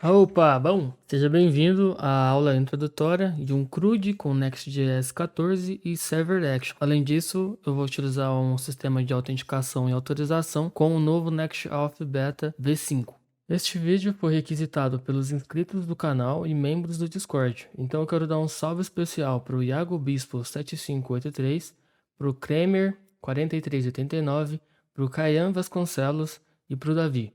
Opa, bom, seja bem-vindo à aula introdutória de um CRUD com Next.js 14 e Server Action. Além disso, eu vou utilizar um sistema de autenticação e autorização com o novo NextAuth Beta V5. Este vídeo foi requisitado pelos inscritos do canal e membros do Discord, então eu quero dar um salve especial para o Iago Bispo 7583, para o Kramer 4389, para o Caian Vasconcelos e para o Davi.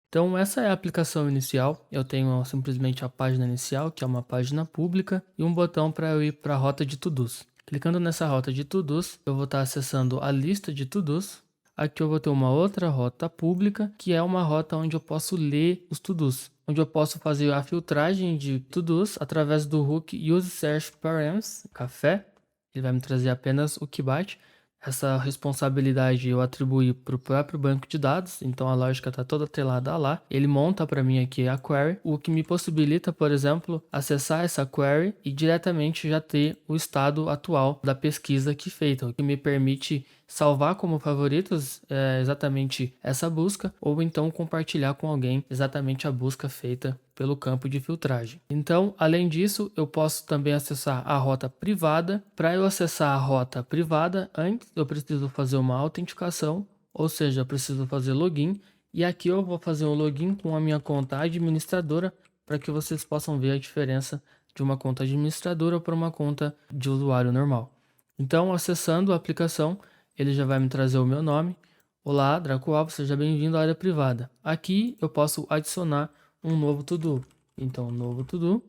Então essa é a aplicação inicial, eu tenho simplesmente a página inicial, que é uma página pública, e um botão para eu ir para a rota de to-dos. Clicando nessa rota de to-dos, eu vou estar acessando a lista de to-dos. Aqui eu vou ter uma outra rota pública, que é uma rota onde eu posso ler os to-dos, onde eu posso fazer a filtragem de to-dos através do hook Use Search Params, café. Ele vai me trazer apenas o que bate. Essa responsabilidade eu atribuí para o próprio banco de dados, então a lógica está toda atrelada lá. Ele monta para mim aqui a query, o que me possibilita, por exemplo, acessar essa query e diretamente já ter o estado atual da pesquisa aqui feita, o que me permite salvar como favoritos exatamente essa busca, ou então compartilhar com alguém exatamente a busca feita pelo campo de filtragem. Então, além disso, eu posso também acessar a rota privada. Para eu acessar a rota privada, antes eu preciso fazer uma autenticação, ou seja, eu preciso fazer login, e aqui eu vou fazer um login com a minha conta administradora, para que vocês possam ver a diferença de uma conta administradora para uma conta de usuário normal. Então, acessando a aplicação, ele já vai me trazer o meu nome. Olá, Draco Alves, seja bem-vindo à área privada. Aqui eu posso adicionar um novo to-do. Então, novo to-do.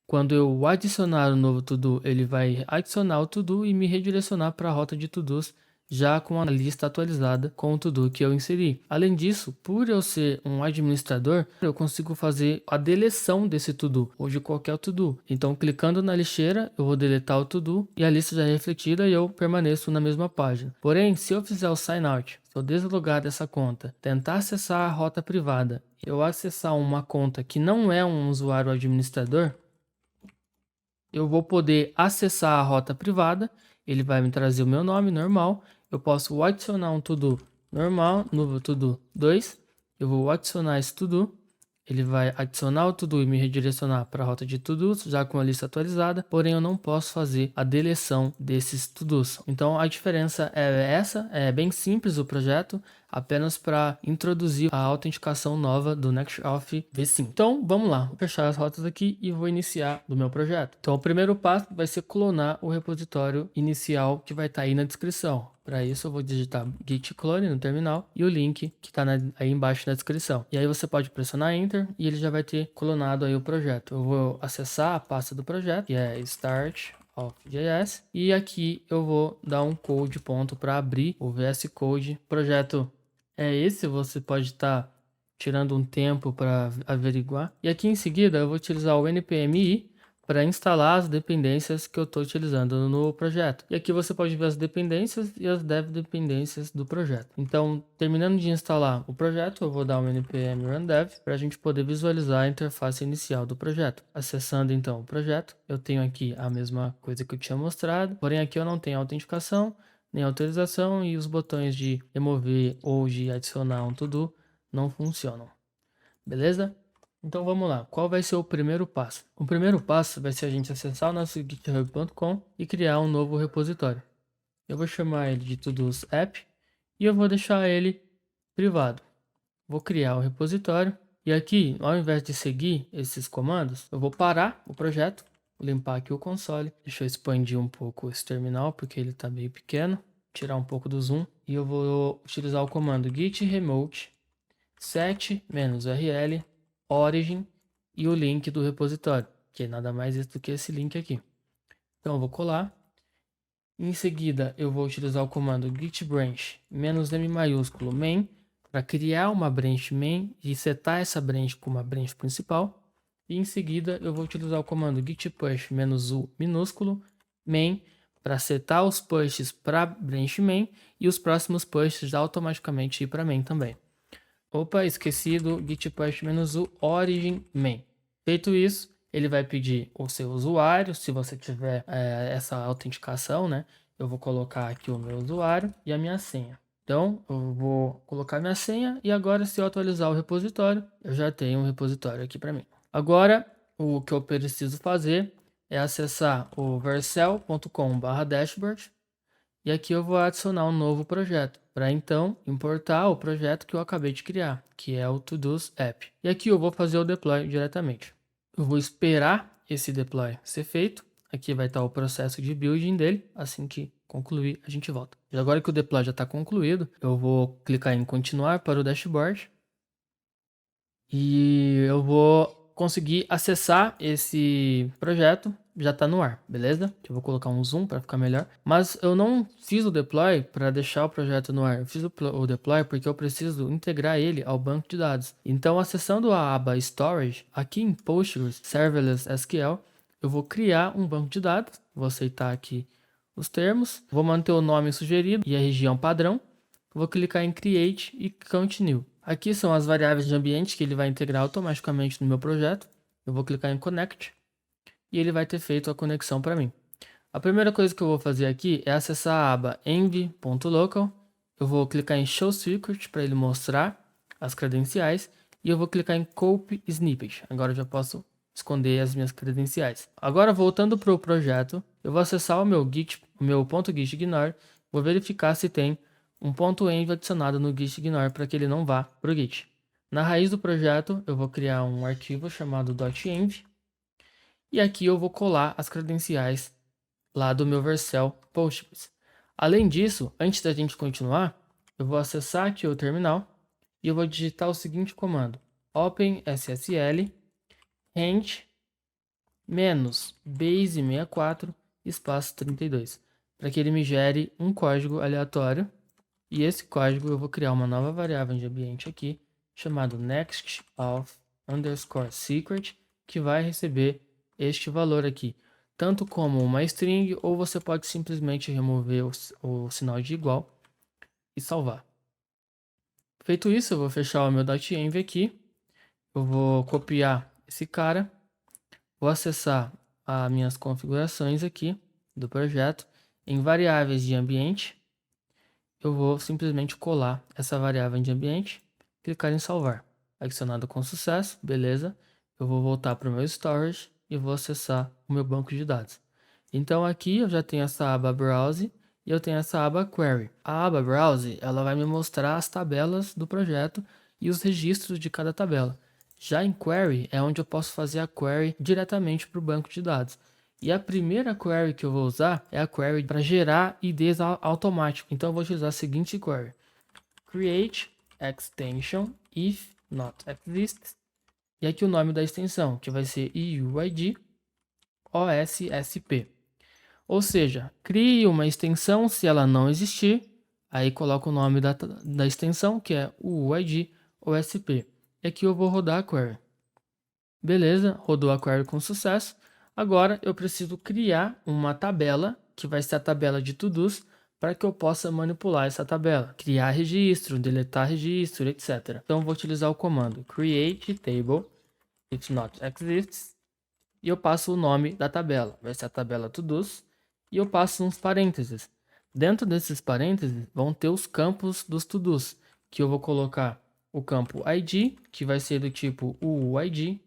Quando eu adicionar o novo to-do, ele vai adicionar o to-do e me redirecionar para a rota de to-dos, já com a lista atualizada com o to-do que eu inseri. Além disso, por eu ser um administrador, eu consigo fazer a deleção desse to-do, ou de qualquer to-do. Então, clicando na lixeira, eu vou deletar o to-do e a lista já é refletida e eu permaneço na mesma página. Porém, se eu fizer o sign out, se eu deslogar dessa conta, tentar acessar a rota privada, eu acessar uma conta que não é um usuário administrador, eu vou poder acessar a rota privada, ele vai me trazer o meu nome normal, eu posso adicionar um to-do normal, novo to-do 2, eu vou adicionar esse to-do, ele vai adicionar o to-do e me redirecionar para a rota de to-dos, já com a lista atualizada, porém eu não posso fazer a deleção desses to-dos. Então a diferença é essa, é bem simples o projeto, apenas para introduzir a autenticação nova do NextAuth V5. Então vamos lá, vou fechar as rotas aqui e vou iniciar do meu projeto. Então o primeiro passo vai ser clonar o repositório inicial que vai estar aí na descrição. Para isso eu vou digitar git clone no terminal e o link que está aí embaixo na descrição. E aí você pode pressionar Enter e ele já vai ter clonado aí o projeto. Eu vou acessar a pasta do projeto, que é start.js, e aqui eu vou dar um code ponto para abrir o VS Code. O projeto é esse, você pode estar tirando um tempo para averiguar. E aqui em seguida eu vou utilizar o npm para instalar as dependências que eu estou utilizando no projeto. E aqui você pode ver as dependências e as dev dependências do projeto. Então, terminando de instalar o projeto, eu vou dar um npm run dev para a gente poder visualizar a interface inicial do projeto. Acessando então o projeto, eu tenho aqui a mesma coisa que eu tinha mostrado, porém aqui eu não tenho autenticação, nem autorização, e os botões de remover ou de adicionar um to-do não funcionam. Beleza? Então vamos lá, qual vai ser o primeiro passo? O primeiro passo vai ser a gente acessar o nosso github.com e criar um novo repositório. Eu vou chamar ele de todos app e eu vou deixar ele privado. Vou criar o repositório e aqui, ao invés de seguir esses comandos, eu vou parar o projeto, vou limpar aqui o console. Deixa eu expandir um pouco esse terminal porque ele está meio pequeno, tirar um pouco do zoom, e eu vou utilizar o comando git remote set-rl origin e o link do repositório, que é nada mais do que esse link aqui. Então eu vou colar. Em seguida eu vou utilizar o comando git branch -m maiúsculo main para criar uma branch main e setar essa branch como uma branch principal. E em seguida eu vou utilizar o comando git push -u minúsculo main para setar os pushes para branch main e os próximos pushes automaticamente ir para main também. Opa, esqueci do git push -u origin main. Feito isso, ele vai pedir o seu usuário, se você tiver essa autenticação, né? Eu vou colocar aqui o meu usuário e a minha senha. Então, eu vou colocar minha senha e agora, se eu atualizar o repositório, eu já tenho um repositório aqui para mim. Agora, o que eu preciso fazer é acessar o vercel.com/dashboard e aqui eu vou adicionar um novo projeto para então importar o projeto que eu acabei de criar, que é o Todo's App. E aqui eu vou fazer o deploy diretamente. Eu vou esperar esse deploy ser feito. Aqui vai estar o processo de building dele. Assim que concluir, a gente volta. E agora que o deploy já está concluído, eu vou clicar em continuar para o dashboard. E eu vou conseguir acessar esse projeto, já está no ar, beleza? Eu vou colocar um zoom para ficar melhor. Mas eu não fiz o deploy para deixar o projeto no ar. Eu fiz o deploy porque eu preciso integrar ele ao banco de dados. Então, acessando a aba Storage, aqui em Postgres Serverless SQL, eu vou criar um banco de dados. Vou aceitar aqui os termos. Vou manter o nome sugerido e a região padrão. Vou clicar em Create e Continue. Aqui são as variáveis de ambiente que ele vai integrar automaticamente no meu projeto. Eu vou clicar em Connect e ele vai ter feito a conexão para mim. A primeira coisa que eu vou fazer aqui é acessar a aba env.local. Eu vou clicar em Show Secret para ele mostrar as credenciais e eu vou clicar em Copy Snippet. Agora eu já posso esconder as minhas credenciais. Agora, voltando para o projeto, eu vou acessar o meu Git, o meu .git ignore, vou verificar se tem um .env adicionado no Git ignore para que ele não vá para o Git. Na raiz do projeto, eu vou criar um arquivo chamado .env e aqui eu vou colar as credenciais lá do meu Vercel Postgres. Além disso, antes da gente continuar, eu vou acessar aqui o terminal e eu vou digitar o seguinte comando: OpenSSL rand -base64 espaço 32, para que ele me gere um código aleatório. E esse código eu vou criar uma nova variável de ambiente aqui, chamado next_of_secret, que vai receber este valor aqui, tanto como uma string, ou você pode simplesmente remover o sinal de igual e salvar. Feito isso, eu vou fechar o meu .env aqui, eu vou copiar esse cara, vou acessar as minhas configurações aqui do projeto, em variáveis de ambiente, eu vou simplesmente colar essa variável de ambiente, clicar em salvar. Adicionado com sucesso, beleza. Eu vou voltar para o meu storage e vou acessar o meu banco de dados. Então aqui eu já tenho essa aba Browse e eu tenho essa aba Query. A aba Browse, ela vai me mostrar as tabelas do projeto e os registros de cada tabela. Já em Query é onde eu posso fazer a query diretamente para o banco de dados. E a primeira query que eu vou usar é a query para gerar IDs automático. Então eu vou utilizar a seguinte query: create extension if not exists. E aqui o nome da extensão, que vai ser UID OSSP. Ou seja, crie uma extensão se ela não existir. Aí coloca o nome da extensão, que é UID OSP. E aqui eu vou rodar a query. Beleza, rodou a query com sucesso. Agora eu preciso criar uma tabela, que vai ser a tabela de to-dos, para que eu possa manipular essa tabela. Criar registro, deletar registro, etc. Então eu vou utilizar o comando create table if not exists e eu passo o nome da tabela. Vai ser a tabela to-dos e eu passo uns parênteses. Dentro desses parênteses vão ter os campos dos to-dos, que eu vou colocar o campo ID, que vai ser do tipo UUID,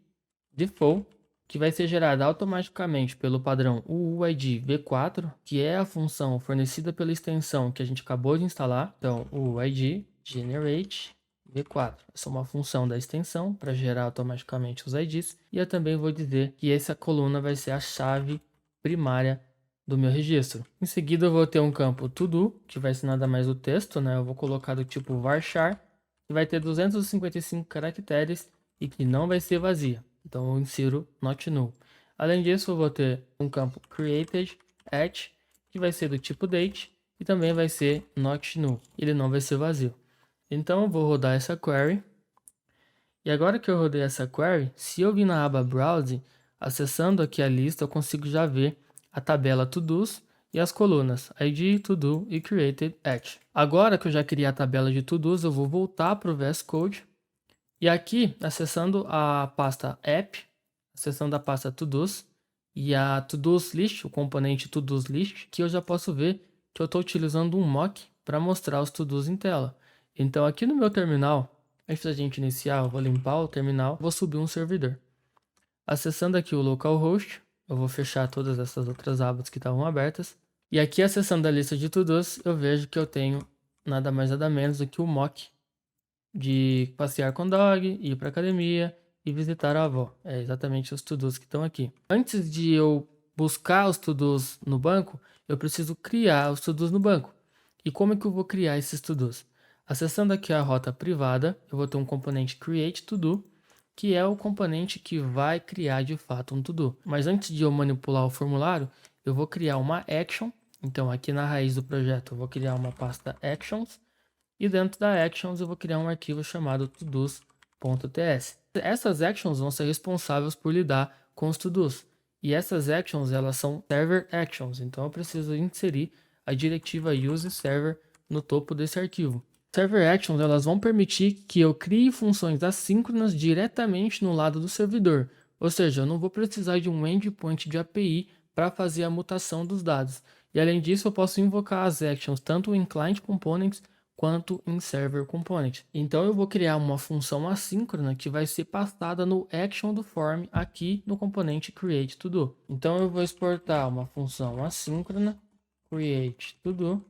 default, que vai ser gerada automaticamente pelo padrão UUID v4, que é a função fornecida pela extensão que a gente acabou de instalar. Então, UUID generate v4. Essa é uma função da extensão para gerar automaticamente os IDs. E eu também vou dizer que essa coluna vai ser a chave primária do meu registro. Em seguida, eu vou ter um campo todo, que vai ser nada mais o texto, né? Eu vou colocar do tipo varchar, que vai ter 255 caracteres e que não vai ser vazia. Então eu insiro not null. Além disso, eu vou ter um campo created at, que vai ser do tipo date e também vai ser not null. Ele não vai ser vazio. Então eu vou rodar essa query. E agora que eu rodei essa query, se eu vir na aba Browse, acessando aqui a lista, eu consigo já ver a tabela to-dos e as colunas ID, to-do e created at. Agora que eu já criei a tabela de to-dos, eu vou voltar para o VS Code. E aqui, acessando a pasta app, acessando a pasta to-dos e a to-dos list, o componente to-dos list, que eu já posso ver que eu estou utilizando um mock para mostrar os to-dos em tela. Então aqui no meu terminal, antes da gente iniciar, eu vou limpar o terminal, vou subir um servidor. Acessando aqui o localhost, eu vou fechar todas essas outras abas que estavam abertas. E aqui acessando a lista de to-dos, eu vejo que eu tenho nada mais nada menos do que o mock de passear com dog, ir para academia e visitar a avó. É exatamente os to-dos que estão aqui. Antes de eu buscar os to-dos no banco, eu preciso criar os to-dos no banco. E como é que eu vou criar esses to-dos? Acessando aqui a rota privada, eu vou ter um componente create to-do, que é o componente que vai criar de fato um to-do. Mas antes de eu manipular o formulário, eu vou criar uma action. Então aqui na raiz do projeto eu vou criar uma pasta actions. E dentro da actions eu vou criar um arquivo chamado todos.ts. Essas actions vão ser responsáveis por lidar com os to-dos. E essas actions, elas são server actions. Então eu preciso inserir a diretiva use server no topo desse arquivo. Server actions, elas vão permitir que eu crie funções assíncronas diretamente no lado do servidor. Ou seja, eu não vou precisar de um endpoint de API para fazer a mutação dos dados. E além disso, eu posso invocar as actions tanto em client components quanto em server component. Então eu vou criar uma função assíncrona que vai ser passada no action do form aqui no componente create to do. Então eu vou exportar uma função assíncrona create to do.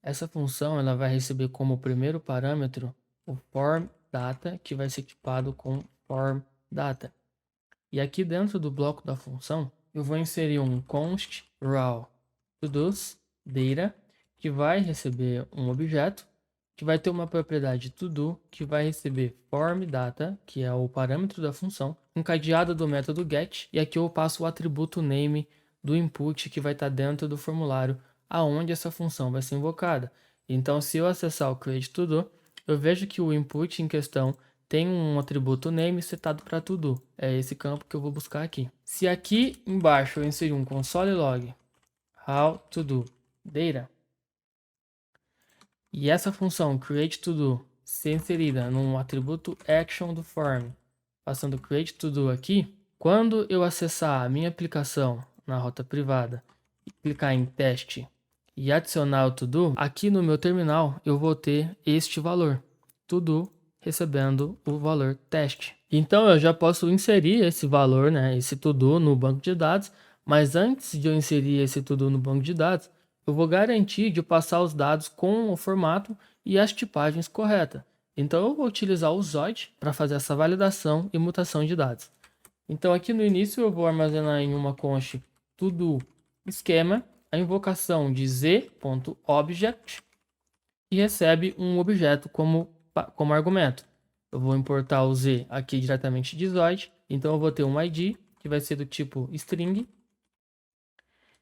Essa função ela vai receber como primeiro parâmetro o form data, que vai ser tipado com form data. E aqui dentro do bloco da função eu vou inserir um const raw todos data, que vai receber um objeto, que vai ter uma propriedade todo, que vai receber form data, que é o parâmetro da função, encadeada do método get, e aqui eu passo o atributo name do input que vai estar dentro do formulário aonde essa função vai ser invocada. Então, se eu acessar o create todo, eu vejo que o input em questão tem um atributo name setado para todo. É esse campo que eu vou buscar aqui. Se aqui embaixo eu inserir um console log how to do data, e essa função create to do ser inserida num atributo action do form, passando create to do aqui, quando eu acessar a minha aplicação na rota privada e clicar em teste e adicionar o to do, aqui no meu terminal eu vou ter este valor, to do recebendo o valor teste. Então eu já posso inserir esse valor, esse to do no banco de dados, mas antes de eu inserir esse to do no banco de dados, eu vou garantir de passar os dados com o formato e as tipagens corretas. Então eu vou utilizar o Zoid para fazer essa validação e mutação de dados. Então aqui no início eu vou armazenar em uma const todo esquema a invocação de z.object e recebe um objeto como argumento. Eu vou importar o z aqui diretamente de Zoid, então eu vou ter um id que vai ser do tipo string.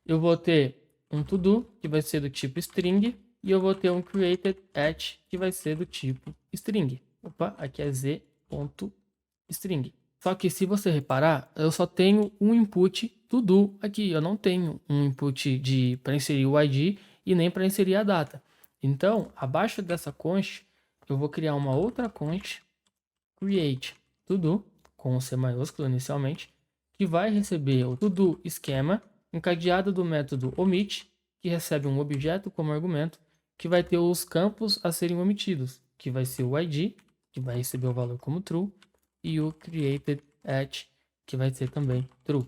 Eu vou ter um to-do, que vai ser do tipo string, e eu vou ter um created at, que vai ser do tipo string. Opa, aqui é z.string. Só que se você reparar, eu só tenho um input to-do aqui, eu não tenho um input para inserir o id e nem para inserir a data. Então, abaixo dessa const, eu vou criar uma outra const, create to-do, com C maiúsculo inicialmente, que vai receber o to-do esquema, encadeado do método omit, que recebe um objeto como argumento, que vai ter os campos a serem omitidos, que vai ser o id, que vai receber o valor como true, e o created at, que vai ser também true.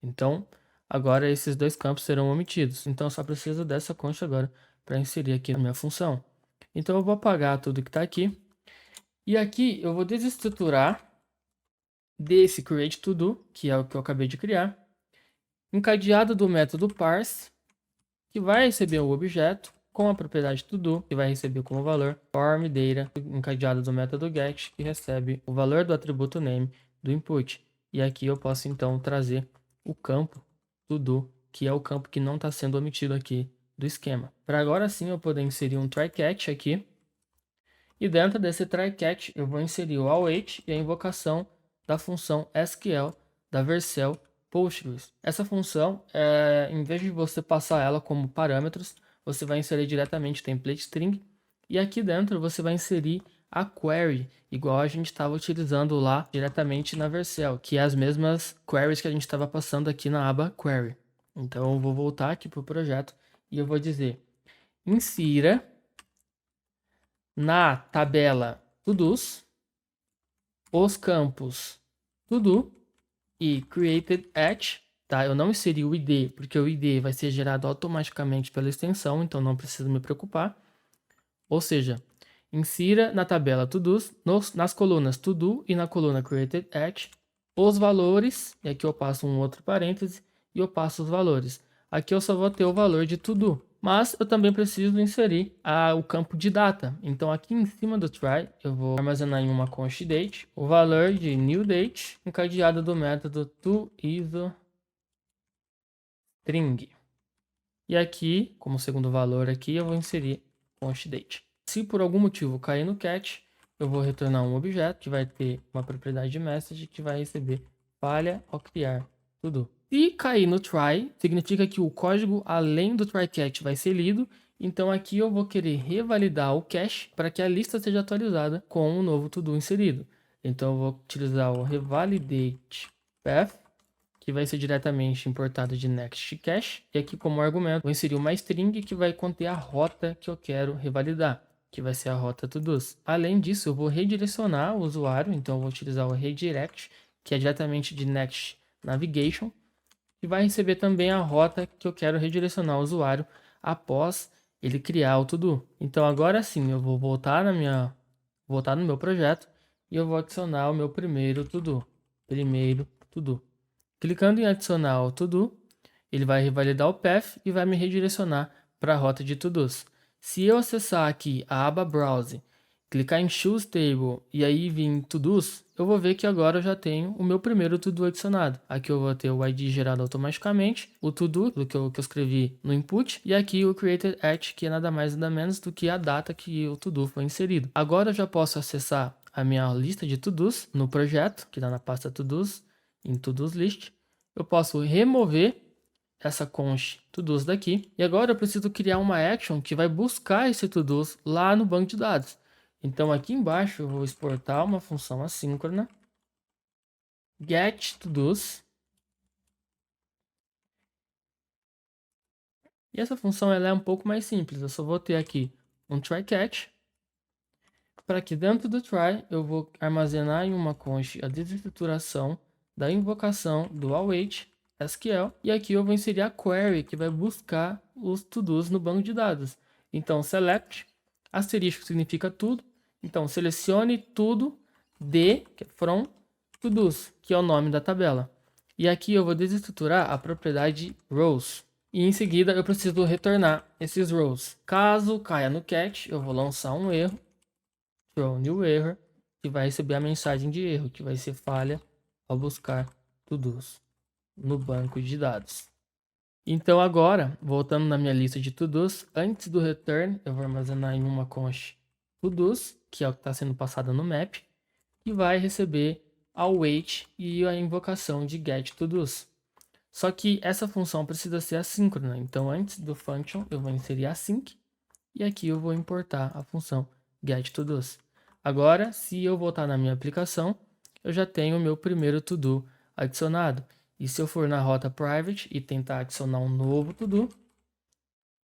Então, agora esses dois campos serão omitidos. Então, eu só preciso dessa const agora para inserir aqui na minha função. Então, eu vou apagar tudo que está aqui. E aqui eu vou desestruturar desse create to do, que é o que eu acabei de criar, encadeado do método parse, que vai receber o objeto com a propriedade to do, que vai receber como valor form data, encadeado do método get, que recebe o valor do atributo name do input. E aqui eu posso então trazer o campo to do, que é o campo que não está sendo omitido aqui do esquema. Para agora sim eu poder inserir um try catch aqui. E dentro desse try catch eu vou inserir o await e a invocação da função SQL da Vercel Postgres. Essa função, em vez de você passar ela como parâmetros, você vai inserir diretamente template string, e aqui dentro você vai inserir a query, igual a gente estava utilizando lá diretamente na Vercel, que é as mesmas queries que a gente estava passando aqui na aba query. Então eu vou voltar aqui para o projeto e eu vou dizer insira na tabela todos os campos todo e created at, tá? Eu não inseri o ID, porque o ID vai ser gerado automaticamente pela extensão, então não preciso me preocupar. Ou seja, insira na tabela todos, nas colunas todo e na coluna created at, os valores, e aqui eu passo um outro parêntese, e eu passo os valores. Aqui eu só vou ter o valor de todo, mas eu também preciso inserir o campo de data. Então aqui em cima do try, eu vou armazenar em uma const date o valor de new date encadeado do método toIsoString. E aqui, como segundo valor aqui, eu vou inserir const date. Se por algum motivo cair no catch, eu vou retornar um objeto que vai ter uma propriedade de message que vai receber falha ao criar tudo. Se cair no try, significa que o código além do try catch vai ser lido. Então aqui eu vou querer revalidar o cache para que a lista seja atualizada com o novo to-do inserido. Então eu vou utilizar o revalidate path, que vai ser diretamente importado de next cache. E aqui como argumento vou inserir uma string que vai conter a rota que eu quero revalidar, que vai ser a rota todos. Além disso, eu vou redirecionar o usuário, então eu vou utilizar o redirect, que é diretamente de next navigation, e vai receber também a rota que eu quero redirecionar o usuário após ele criar o to-do. Então agora sim, eu vou voltar no meu projeto e eu vou adicionar o meu primeiro to-do. Clicando em adicionar o to-do, ele vai revalidar o path e vai me redirecionar para a rota de to-dos. Se eu acessar aqui a aba Browse, clicar em Choose Table e aí vir em To-Dos, eu vou ver que agora eu já tenho o meu primeiro To-Do adicionado. Aqui eu vou ter o ID gerado automaticamente, o To-Do, que eu escrevi no input, e aqui o Created At, que é nada mais nada menos do que a data que o To-Do foi inserido. Agora eu já posso acessar a minha lista de To-Dos no projeto, que está na pasta To-Dos, em To-Dos List. Eu posso remover essa const to-dos daqui. E agora eu preciso criar uma action que vai buscar esse to-dos lá no banco de dados. Então aqui embaixo eu vou exportar uma função assíncrona get to-dos. E essa função ela é um pouco mais simples. Eu só vou ter aqui um try catch. Para que dentro do try eu vou armazenar em uma const a desestruturação da invocação do await SQL, e aqui eu vou inserir a query que vai buscar os to-dos no banco de dados. Então select, asterisco significa tudo, então selecione tudo de, que é from, to-dos, que é o nome da tabela. E aqui eu vou desestruturar a propriedade rows. E em seguida eu preciso retornar esses rows. Caso caia no catch, eu vou lançar um erro, throw new error, que vai receber a mensagem de erro, que vai ser falha ao buscar to-dos no banco de dados. Então agora, voltando na minha lista de to-dos, antes do return, eu vou armazenar em uma const to-dos, que é o que está sendo passado no map, e vai receber a await e a invocação de get to-dos. Só que essa função precisa ser assíncrona, então antes do function eu vou inserir async, e aqui eu vou importar a função get to-dos. Agora, se eu voltar na minha aplicação, eu já tenho o meu primeiro to-do adicionado. E se eu for na rota private e tentar adicionar um novo to-do,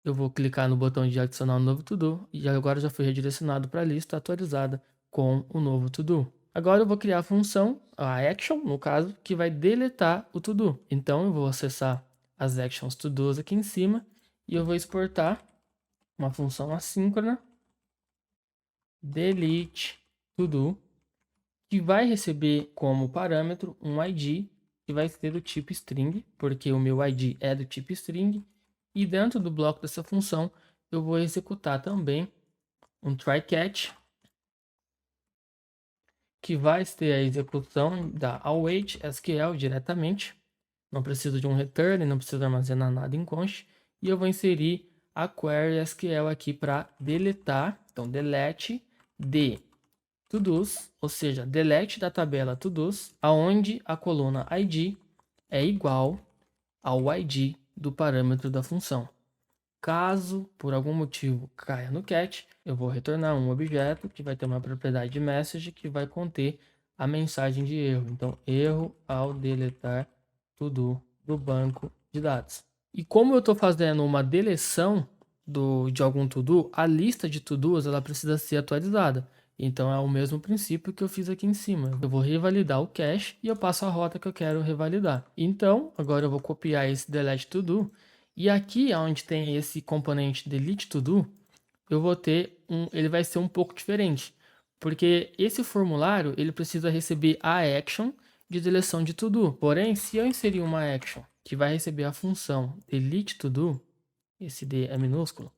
eu vou clicar no botão de adicionar um novo to-do e agora já foi redirecionado para a lista atualizada com o novo to-do. Agora eu vou criar a função, a action, no caso, que vai deletar o to-do. Então eu vou acessar as actions to-dos aqui em cima e eu vou exportar uma função assíncrona delete to-do, que vai receber como parâmetro um ID que vai ser do tipo string, porque o meu ID é do tipo string, e dentro do bloco dessa função eu vou executar também um try catch, que vai ter a execução da await SQL diretamente, não preciso de um return, não preciso armazenar nada em const, e eu vou inserir a query SQL aqui para deletar, então delete de todos, ou seja, delete da tabela todos, aonde a coluna ID é igual ao ID do parâmetro da função. Caso por algum motivo caia no catch, eu vou retornar um objeto que vai ter uma propriedade de message que vai conter a mensagem de erro. Então, erro ao deletar to-do do banco de dados. E como eu estou fazendo uma deleção de algum to-do, a lista de to-dos ela precisa ser atualizada. Então é o mesmo princípio que eu fiz aqui em cima. Eu vou revalidar o cache e eu passo a rota que eu quero revalidar. Então, agora eu vou copiar esse delete to-do e aqui onde tem esse componente delete to-do, eu vou ter ele vai ser um pouco diferente, porque esse formulário ele precisa receber a action de deleção de to-do. Porém, se eu inserir uma action que vai receber a função delete to-do, esse D é minúsculo,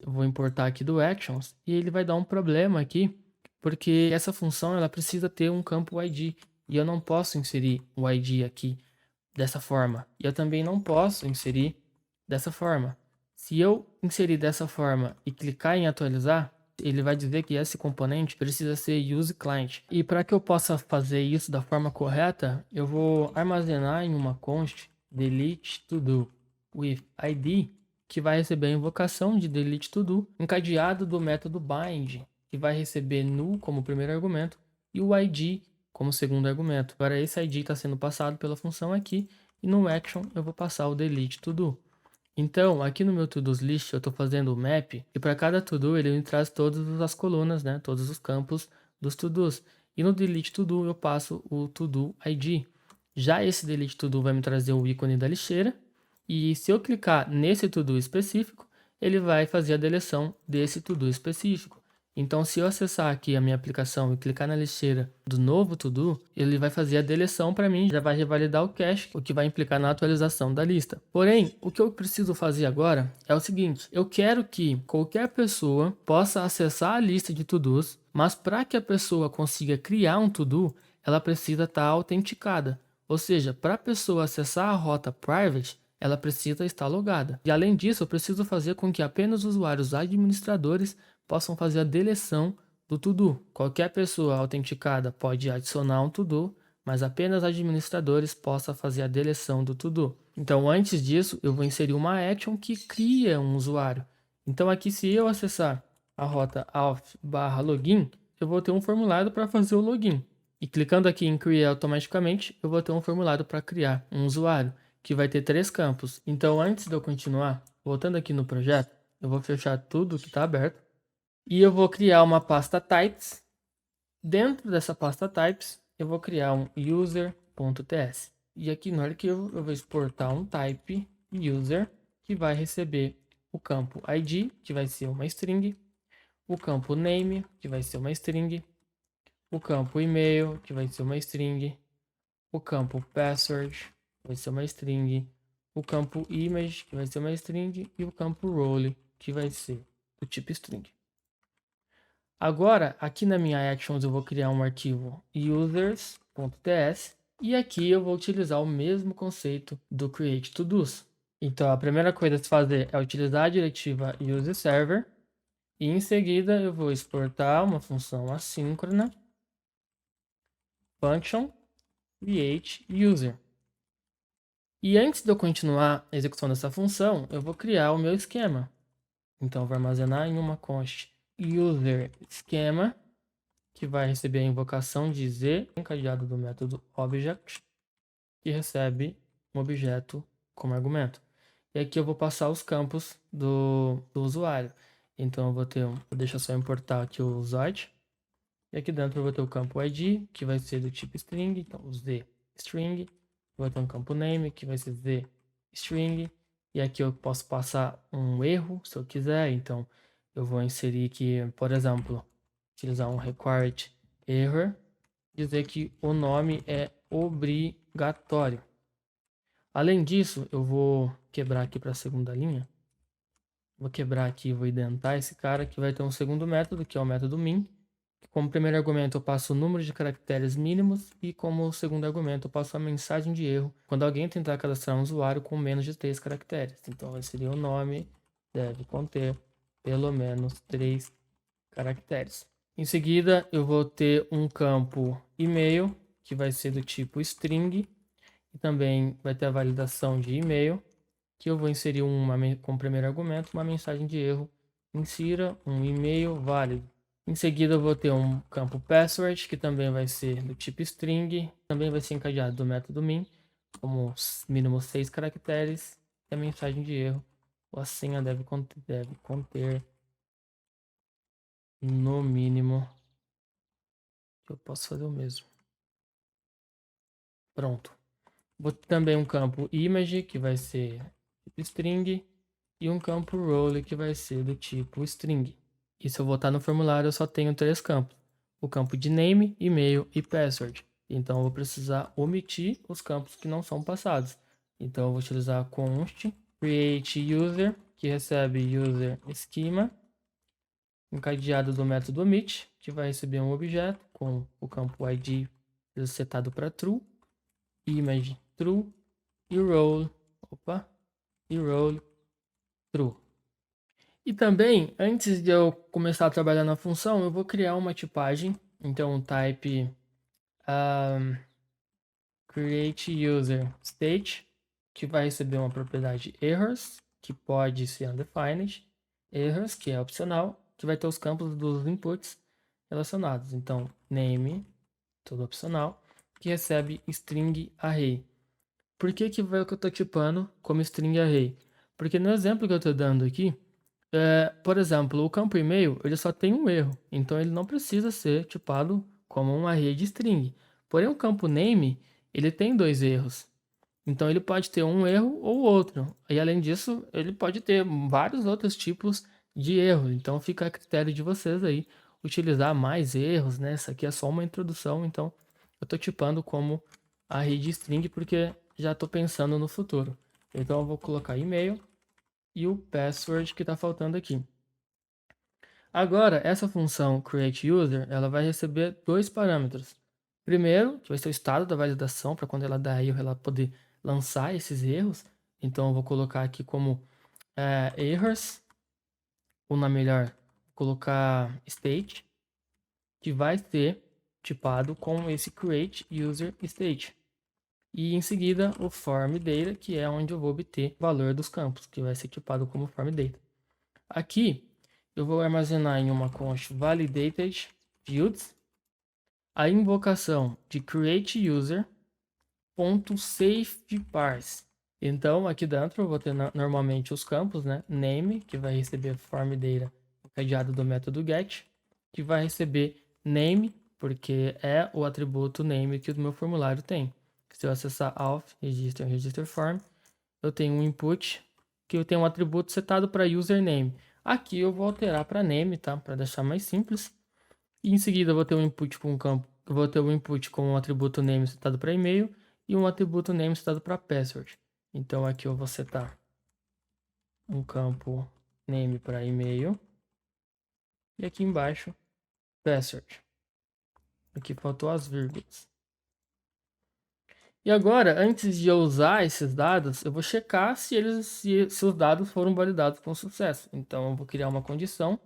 eu vou importar aqui do actions e ele vai dar um problema aqui, porque essa função ela precisa ter um campo ID e eu não posso inserir o ID aqui dessa forma. E eu também não posso inserir dessa forma. Se eu inserir dessa forma e clicar em atualizar, ele vai dizer que esse componente precisa ser use client. E para que eu possa fazer isso da forma correta, eu vou armazenar em uma const delete to do with ID, que vai receber a invocação de delete to do encadeado do método bind, que vai receber null como primeiro argumento e o ID como segundo argumento. Agora esse ID está sendo passado pela função aqui e no action eu vou passar o delete to do. Então, aqui no meu to-dos list, eu estou fazendo o map e para cada to-do ele me traz todas as colunas, né? Todos os campos dos to-dos. E no delete to-do eu passo o to-do ID. Já esse delete to-do vai me trazer o ícone da lixeira e se eu clicar nesse to-do específico, ele vai fazer a deleção desse to-do específico. Então, se eu acessar aqui a minha aplicação e clicar na lixeira do novo to-do, ele vai fazer a deleção para mim, já vai revalidar o cache, o que vai implicar na atualização da lista. Porém, o que eu preciso fazer agora é o seguinte, eu quero que qualquer pessoa possa acessar a lista de to-dos, mas para que a pessoa consiga criar um to-do, ela precisa estar autenticada. Ou seja, para a pessoa acessar a rota private, ela precisa estar logada. E além disso, eu preciso fazer com que apenas usuários administradores possam fazer a deleção do to-do. Qualquer pessoa autenticada pode adicionar um to-do, mas apenas administradores possam fazer a deleção do to-do. Então, antes disso, eu vou inserir uma action que cria um usuário. Então, aqui, se eu acessar a rota auth/login, eu vou ter um formulário para fazer o login. E clicando aqui em Create automaticamente, eu vou ter um formulário para criar um usuário, que vai ter 3 campos. Então, antes de eu continuar, voltando aqui no projeto, eu vou fechar tudo que está aberto. E eu vou criar uma pasta types. Dentro dessa pasta types, eu vou criar um user.ts. E aqui no arquivo, eu vou exportar um type user, que vai receber o campo ID, que vai ser uma string, o campo name, que vai ser uma string, o campo email, que vai ser uma string, o campo password, que vai ser uma string, o campo image, que vai ser uma string, e o campo role, que vai ser do tipo string. Agora, aqui na minha actions, eu vou criar um arquivo users.ts e aqui eu vou utilizar o mesmo conceito do create to-dos. Então, a primeira coisa a se fazer é utilizar a diretiva useServer e em seguida eu vou exportar uma função assíncrona function create user. E antes de eu continuar a execução dessa função, eu vou criar o meu esquema. Então, eu vou armazenar em uma const user esquema, que vai receber a invocação de z encadeado do método object, que recebe um objeto como argumento. E aqui eu vou passar os campos do usuário. Então eu vou ter deixa eu só importar aqui o usuário. E aqui dentro eu vou ter o campo ID, que vai ser do tipo string, então o z string. Vou ter um campo name, que vai ser z string. E aqui eu posso passar um erro, se eu quiser. Então eu vou inserir aqui, por exemplo, utilizar um required error, dizer que o nome é obrigatório. Além disso, eu vou quebrar aqui para a segunda linha. Vou quebrar aqui, vou identar esse cara, que vai ter um segundo método, que é o método min. Como primeiro argumento, eu passo o número de caracteres mínimos e como segundo argumento, eu passo a mensagem de erro quando alguém tentar cadastrar um usuário com menos de 3 caracteres. Então, esse seria o nome, deve conter pelo menos 3 caracteres. Em seguida, eu vou ter um campo e-mail, que vai ser do tipo string, e também vai ter a validação de e-mail, que eu vou inserir como primeiro argumento uma mensagem de erro, insira um e-mail válido. Em seguida, eu vou ter um campo password, que também vai ser do tipo string, também vai ser encadeado do método min, como mínimo 6 caracteres, e a mensagem de erro, a senha deve conter no mínimo, eu posso fazer o mesmo. Pronto. Vou ter também um campo image, que vai ser tipo string, e um campo role, que vai ser do tipo string. E se eu voltar no formulário, eu só tenho 3 campos. O campo de name, e-mail e password. Então eu vou precisar omitir os campos que não são passados. Então eu vou utilizar const create user, que recebe user schema, encadeado do método omit, que vai receber um objeto com o campo id setado para true, image true e role, true. E também, antes de eu começar a trabalhar na função, eu vou criar uma tipagem. Então, type create user state, que vai receber uma propriedade errors, que pode ser undefined, errors, que é opcional, que vai ter os campos dos inputs relacionados. Então, name, tudo opcional, que recebe string array. Por que que vai o que eu estou tipando como string array? Porque no exemplo que eu estou dando aqui, por exemplo, o campo e-mail ele só tem um erro, então ele não precisa ser tipado como um array de string. Porém, o campo name ele tem 2 erros, então ele pode ter um erro ou outro. E além disso, ele pode ter vários outros tipos de erro. Então fica a critério de vocês aí utilizar mais erros, né? Essa aqui é só uma introdução, então eu estou tipando como array de string porque já estou pensando no futuro. Então eu vou colocar e-mail e o password que está faltando aqui. Agora, essa função createUser, ela vai receber 2 parâmetros. Primeiro, que vai ser o estado da validação, para quando ela dar erro, ela poder lançar esses erros. Então, eu vou colocar aqui como errors, ou na melhor, colocar state, que vai ser tipado com esse createUserState. E em seguida, o formData, que é onde eu vou obter o valor dos campos, que vai ser tipado como formData. Aqui, eu vou armazenar em uma const validated fields a invocação de createUser.safeParse. Então, aqui dentro eu vou ter normalmente os campos, né? Name, que vai receber formData encadeado do método get, que vai receber name, porque é o atributo name que o meu formulário tem. Se eu acessar auth, register form, eu tenho um input que eu tenho um atributo setado para username. Aqui eu vou alterar para name, tá? Para deixar mais simples. E em seguida eu vou ter um input com um campo, eu vou ter um input com um atributo name setado para e-mail e um atributo name setado para password. Então aqui eu vou setar um campo name para e-mail e aqui embaixo password. Aqui faltou as vírgulas. E agora, antes de eu usar esses dados, eu vou checar se os dados foram validados com sucesso. Então eu vou criar uma condição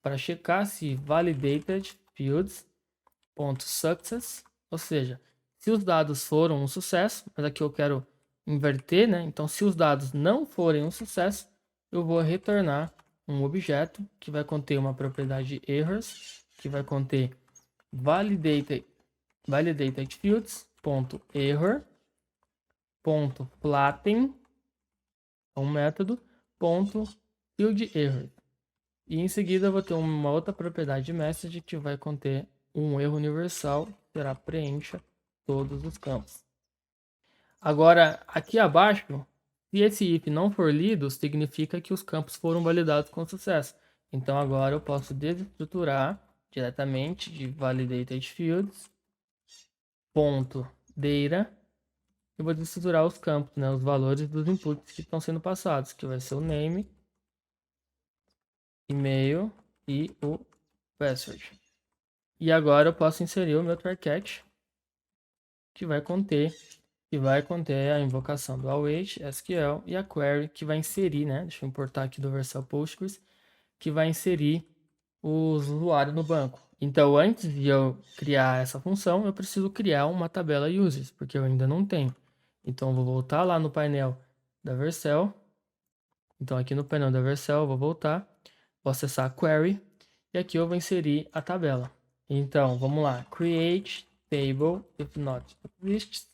para checar se validated fields.success, ou seja, se os dados foram um sucesso, mas aqui eu quero inverter, né? Então, se os dados não forem um sucesso, eu vou retornar um objeto que vai conter uma propriedade errors, que vai conter validated fields.error.flatten, um método, .fieldError. E em seguida eu vou ter uma outra propriedade message que vai conter um erro universal, que será preencha todos os campos. Agora, aqui abaixo, se esse if não for lido, significa que os campos foram validados com sucesso. Então agora eu posso desestruturar diretamente de validated fields .data. Eu vou desestruturar os campos, né, os valores dos inputs que estão sendo passados, que vai ser o name, e-mail e o password. E agora eu posso inserir o meu try-catch, que vai conter a invocação do await SQL e a query que vai inserir, né? Deixa eu importar aqui do Vercel Postgres, que vai inserir o usuário no banco. Então, antes de eu criar essa função, eu preciso criar uma tabela users, porque eu ainda não tenho. Então, eu vou voltar lá no painel da Vercel. Então, aqui no painel da Vercel, eu vou voltar, vou acessar a query e aqui eu vou inserir a tabela. Então, vamos lá, create table if not exists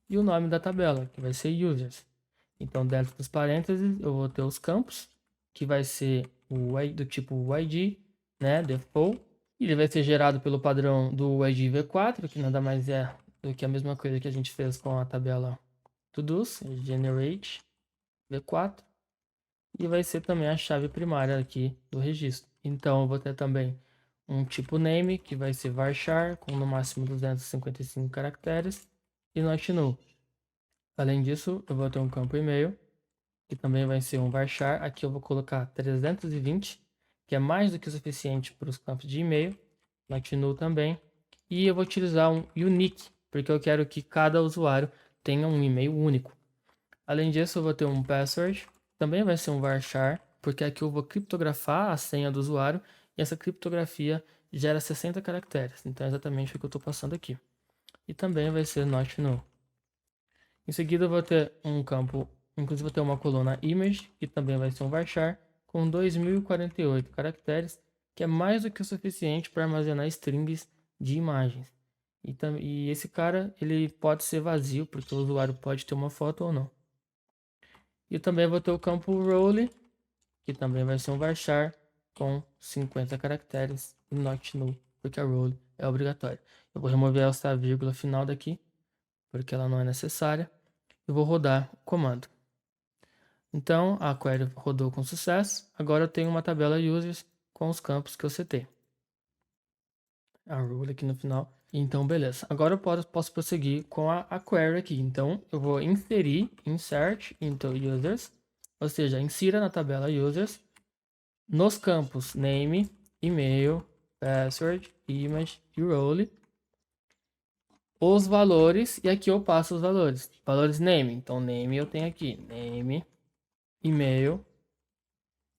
e o nome da tabela, que vai ser users. Então, dentro dos parênteses, eu vou ter os campos, que vai ser do tipo ID, né, default. Ele vai ser gerado pelo padrão do ID V4, que nada mais é do que a mesma coisa que a gente fez com a tabela todos, generate V4. E vai ser também a chave primária aqui do registro. Então, eu vou ter também um tipo name, que vai ser varchar, com no máximo 255 caracteres, e not null. Além disso, eu vou ter um campo e-mail, que também vai ser um varchar. Aqui eu vou colocar 320, que é mais do que o suficiente para os campos de e-mail. Not null também. E eu vou utilizar um unique, porque eu quero que cada usuário tenha um e-mail único. Além disso, eu vou ter um password, também vai ser um varchar, porque aqui eu vou criptografar a senha do usuário e essa criptografia gera 60 caracteres. Então é exatamente o que eu estou passando aqui. E também vai ser not null. Em seguida, eu vou ter um campo, inclusive vou ter uma coluna image, que também vai ser um varchar, com 2048 caracteres, que é mais do que o suficiente para armazenar strings de imagens. E esse cara, ele pode ser vazio, porque o usuário pode ter uma foto ou não. E também vou ter o campo role, que também vai ser um varchar com 50 caracteres e not null, porque a role é obrigatória. Eu vou remover essa vírgula final daqui, porque ela não é necessária. Eu vou rodar o comando. Então, a query rodou com sucesso. Agora eu tenho uma tabela users com os campos que eu setei. A rule aqui no final. Então, beleza. Agora eu posso prosseguir com a query aqui. Então, eu vou inserir, insert into users, ou seja, insira na tabela users, nos campos name, e-mail, password, image e role, os valores, e aqui eu passo os valores. Valores name. Então, name eu tenho aqui, name, e-mail,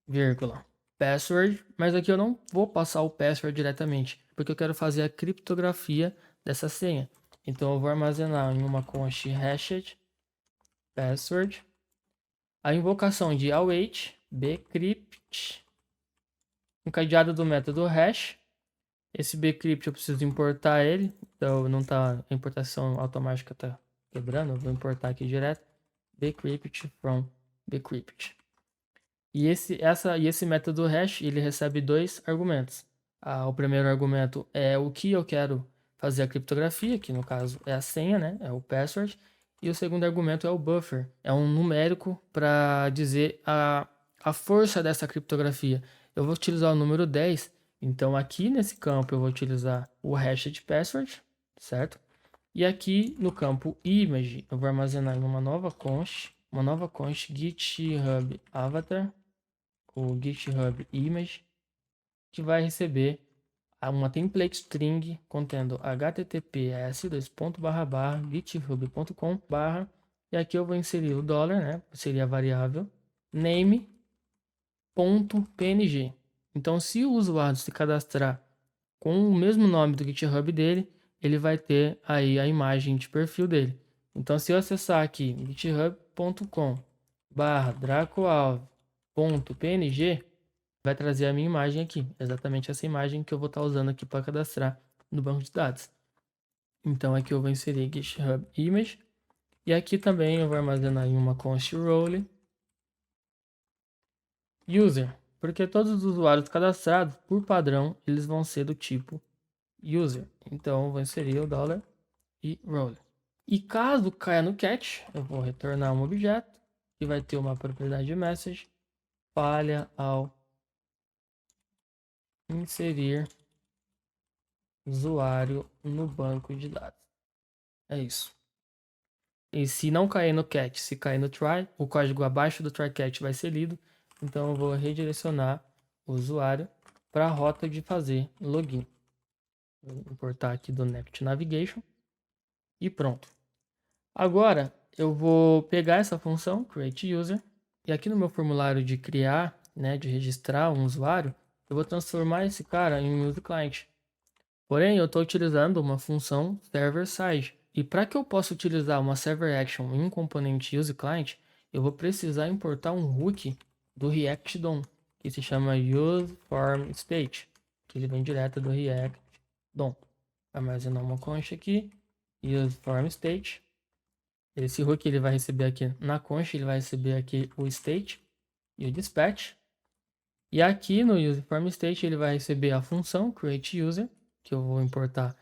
vírgula, password, mas aqui eu não vou passar o password diretamente, porque eu quero fazer a criptografia dessa senha. Então eu vou armazenar em uma const hashed password a invocação de await bcrypt, encadeado do método hash. Esse bcrypt eu preciso importar ele, então não tá, a importação automática tá quebrando, eu vou importar aqui direto, bcrypt from bcrypt. E esse método hash, ele recebe dois argumentos. O primeiro argumento é o que eu quero fazer a criptografia, que no caso é a senha, né? É o password. E o segundo argumento é o buffer. É um numérico para dizer a força dessa criptografia. Eu vou utilizar o número 10. Então aqui nesse campo eu vou utilizar o hash de password, certo? E aqui no campo image eu vou armazenar em uma nova const GitHub avatar, o GitHub image, que vai receber uma template string contendo https://github.com/ e aqui eu vou inserir o dólar, né? Seria a variável name.png. Então, se o usuário se cadastrar com o mesmo nome do GitHub dele, ele vai ter aí a imagem de perfil dele. Então, se eu acessar aqui github.com/dracoalves.png, vai trazer a minha imagem aqui, exatamente essa imagem que eu vou estar usando aqui para cadastrar no banco de dados. Então, aqui eu vou inserir GitHub image e aqui também eu vou armazenar em uma const role user, porque todos os usuários cadastrados, por padrão, eles vão ser do tipo user. Então, eu vou inserir o dólar e role. E caso caia no catch, eu vou retornar um objeto que vai ter uma propriedade message, falha ao inserir usuário no banco de dados. É isso. E se não cair no catch, se cair no try, o código abaixo do try catch vai ser lido. Então eu vou redirecionar o usuário para a rota de fazer login. Vou importar aqui do Next Navigation e pronto. Agora eu vou pegar essa função create user e aqui no meu formulário de criar, né, de registrar um usuário, eu vou transformar esse cara em um use client. Porém, eu estou utilizando uma função server side. E para que eu possa utilizar uma server action em um componente use client, eu vou precisar importar um hook do React DOM, que se chama use form state, que ele vem direto do React DOM. Armazenar uma const aqui, use form state. Esse hook ele vai receber aqui na concha, ele vai receber aqui o state e o dispatch. E aqui no userForm state ele vai receber a função createUser, que eu vou importar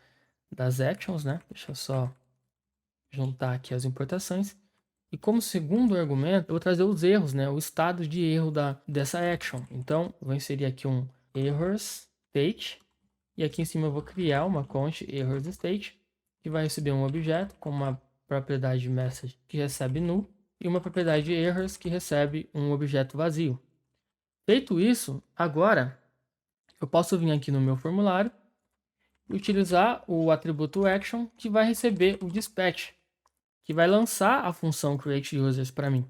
das actions, né? Deixa eu só juntar aqui as importações. E como segundo argumento, eu vou trazer os erros, né? O estado de erro dessa action. Então, eu vou inserir aqui um errors state. E aqui em cima eu vou criar uma const errors state, que vai receber um objeto com uma propriedade message que recebe null e uma propriedade errors que recebe um objeto vazio. Feito isso, agora eu posso vir aqui no meu formulário e utilizar o atributo action que vai receber o dispatch, que vai lançar a função createUsers para mim.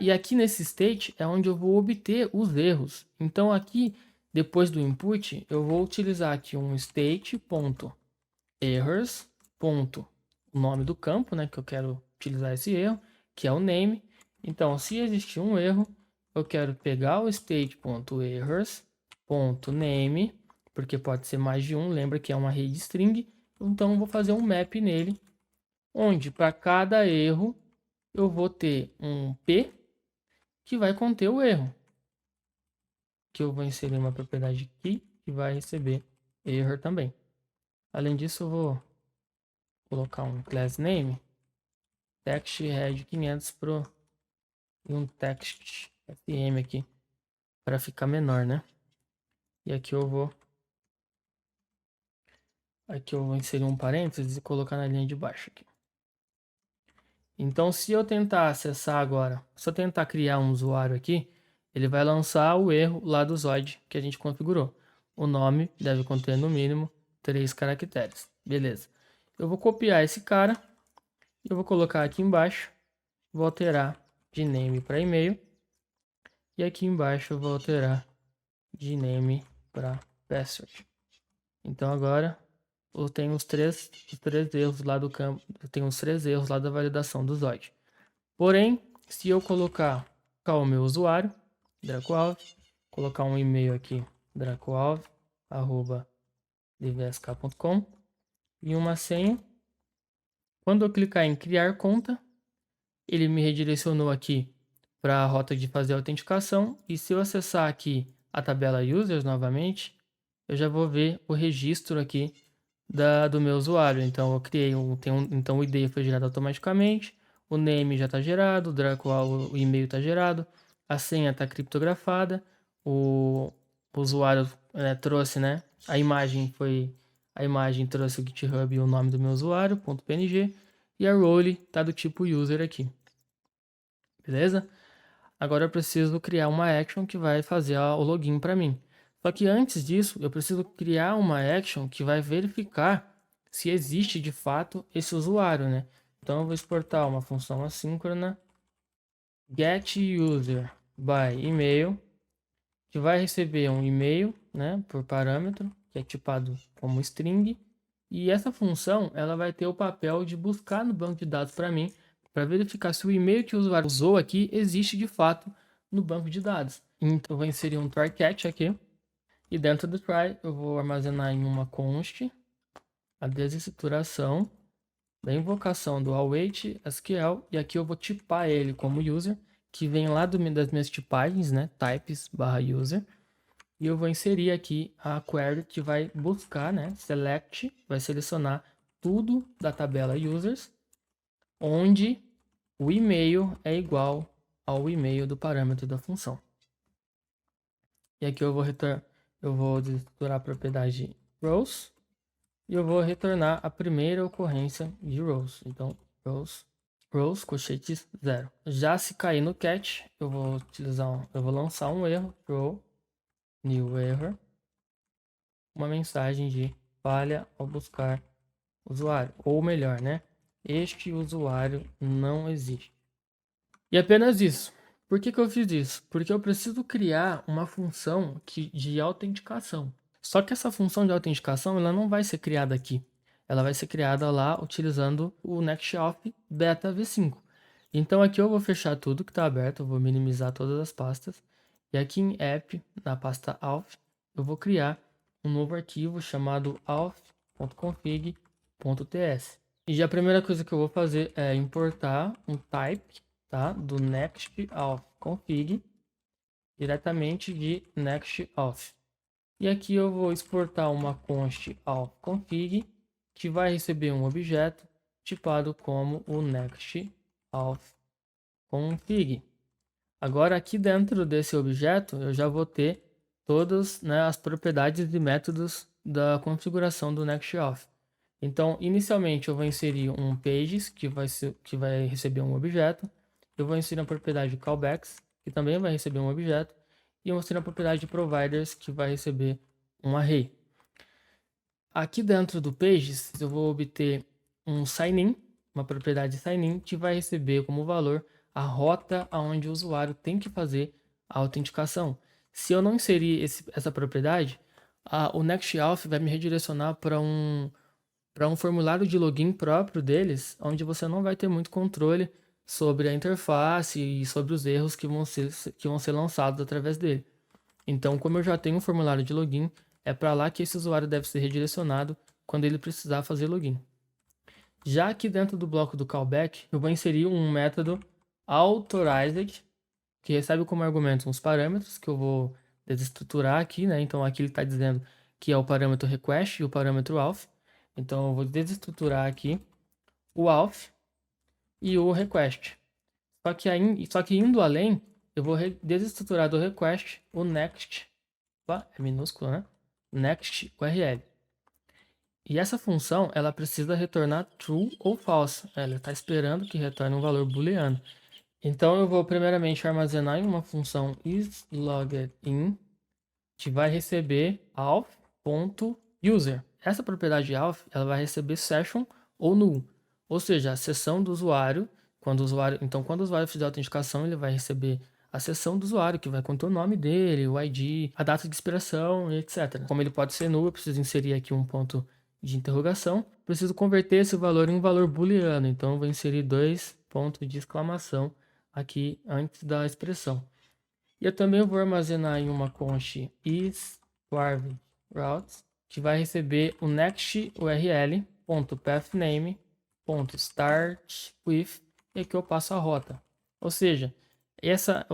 E aqui nesse state é onde eu vou obter os erros. Então aqui, depois do input, eu vou utilizar aqui um state.errors. O nome do campo, né, que eu quero utilizar esse erro, que é o name. Então, se existir um erro, eu quero pegar o state.errors.name, porque pode ser mais de um, lembra que é uma array de string. Então, eu vou fazer um map nele, onde para cada erro eu vou ter um P que vai conter o erro. Que eu vou inserir uma propriedade key que vai receber error também. Além disso, eu vou colocar um class name text head 500 e um text fm aqui para ficar menor, né? E aqui eu vou inserir um parênteses e colocar na linha de baixo aqui. Então, se eu tentar acessar agora, se eu tentar criar um usuário aqui, ele vai lançar o erro lá do Zoid que a gente configurou. O nome deve conter no mínimo 3 caracteres. Beleza. Eu vou copiar esse cara, eu vou colocar aqui embaixo, vou alterar de name para e-mail, e aqui embaixo eu vou alterar de name para password. Então agora eu tenho os três erros lá do campo, eu tenho os 3 erros lá da validação do Zoid. Porém, se eu colocar o meu usuário, Dracoalv, colocar um e-mail aqui, dracoalv@livesc.com e uma senha, quando eu clicar em criar conta, ele me redirecionou aqui para a rota de fazer a autenticação, e se eu acessar aqui a tabela users novamente, eu já vou ver o registro aqui do meu usuário. Então eu criei então o ID foi gerado automaticamente, o name já está gerado, o e-mail está gerado, a senha está criptografada, o usuário trouxe, né? A imagem trouxe o GitHub e o nome do meu usuário, .png, e a role está do tipo user aqui. Beleza? Agora eu preciso criar uma action que vai fazer o login para mim. Só que antes disso, eu preciso criar uma action que vai verificar se existe de fato esse usuário, né? Então eu vou exportar uma função assíncrona getUserByEmail, que vai receber um e-mail, né, por parâmetro, que é tipado como string, e essa função ela vai ter o papel de buscar no banco de dados para mim, para verificar se o e-mail que o usuário usou aqui existe de fato no banco de dados. Então eu vou inserir um try catch aqui, e dentro do try eu vou armazenar em uma const a desestruturação da invocação do await SQL, e aqui eu vou tipar ele como user, que vem lá das minhas tipagens, né, types/user, e eu vou inserir aqui a query que vai buscar, né, select, vai selecionar tudo da tabela users, onde o e-mail é igual ao e-mail do parâmetro da função. E aqui eu vou desestruturar a propriedade rows, e eu vou retornar a primeira ocorrência de rows. Então, rows, colchetes 0. Já se cair no catch, eu vou lançar um erro, throw new error, uma mensagem de falha ao buscar usuário, ou melhor, né? Este usuário não existe. E apenas isso. Por que eu fiz isso? Porque eu preciso criar uma função de autenticação. Só que essa função de autenticação ela não vai ser criada aqui. Ela vai ser criada lá utilizando o NextAuth Beta V5. Então aqui eu vou fechar tudo que está aberto, eu vou minimizar todas as pastas. E aqui em app, na pasta auth, eu vou criar um novo arquivo chamado auth.config.ts. E a primeira coisa que eu vou fazer é importar um type, tá? Do next auth config diretamente de next auth. E aqui eu vou exportar uma const auth config que vai receber um objeto tipado como o next auth config. Agora aqui dentro desse objeto eu já vou ter todas, né, as propriedades e métodos da configuração do NextAuth. Então, inicialmente eu vou inserir um pages que vai receber um objeto. Eu vou inserir a propriedade de callbacks, que também vai receber um objeto, e eu vou inserir a propriedade de providers, que vai receber um array. Aqui dentro do pages eu vou obter um sign-in, uma propriedade sign-in, que vai receber como valor a rota aonde o usuário tem que fazer a autenticação. Se eu não inserir essa propriedade, o NextAuth vai me redirecionar para um formulário de login próprio deles, onde você não vai ter muito controle sobre a interface e sobre os erros que vão ser lançados através dele. Então, como eu já tenho um formulário de login, é para lá que esse usuário deve ser redirecionado quando ele precisar fazer login. Já aqui dentro do bloco do callback, eu vou inserir um método authorized, que recebe como argumento uns parâmetros que eu vou desestruturar aqui, né? Então aqui ele está dizendo que é o parâmetro request e o parâmetro auth. Então eu vou desestruturar aqui o auth e o request. Só que indo além, eu vou desestruturar do request o next, é minúsculo, né? Next URL. E essa função, ela precisa retornar true ou false. Ela está esperando que retorne um valor booleano. Então eu vou primeiramente armazenar em uma função isLoggedIn, que vai receber auth.user. Essa propriedade auth, ela vai receber session ou null, ou seja, a sessão do usuário. Quando o usuário fizer a autenticação, ele vai receber a sessão do usuário, que vai conter o nome dele, o ID, a data de expiração, etc. Como ele pode ser null, eu preciso inserir aqui um ponto de interrogação. Preciso converter esse valor em um valor booleano, então eu vou inserir 2 pontos de exclamação aqui antes da expressão. E eu também vou armazenar em uma const isPrivate que vai receber o next url.pathname.startWith, e aqui eu passo a rota. Ou seja, essa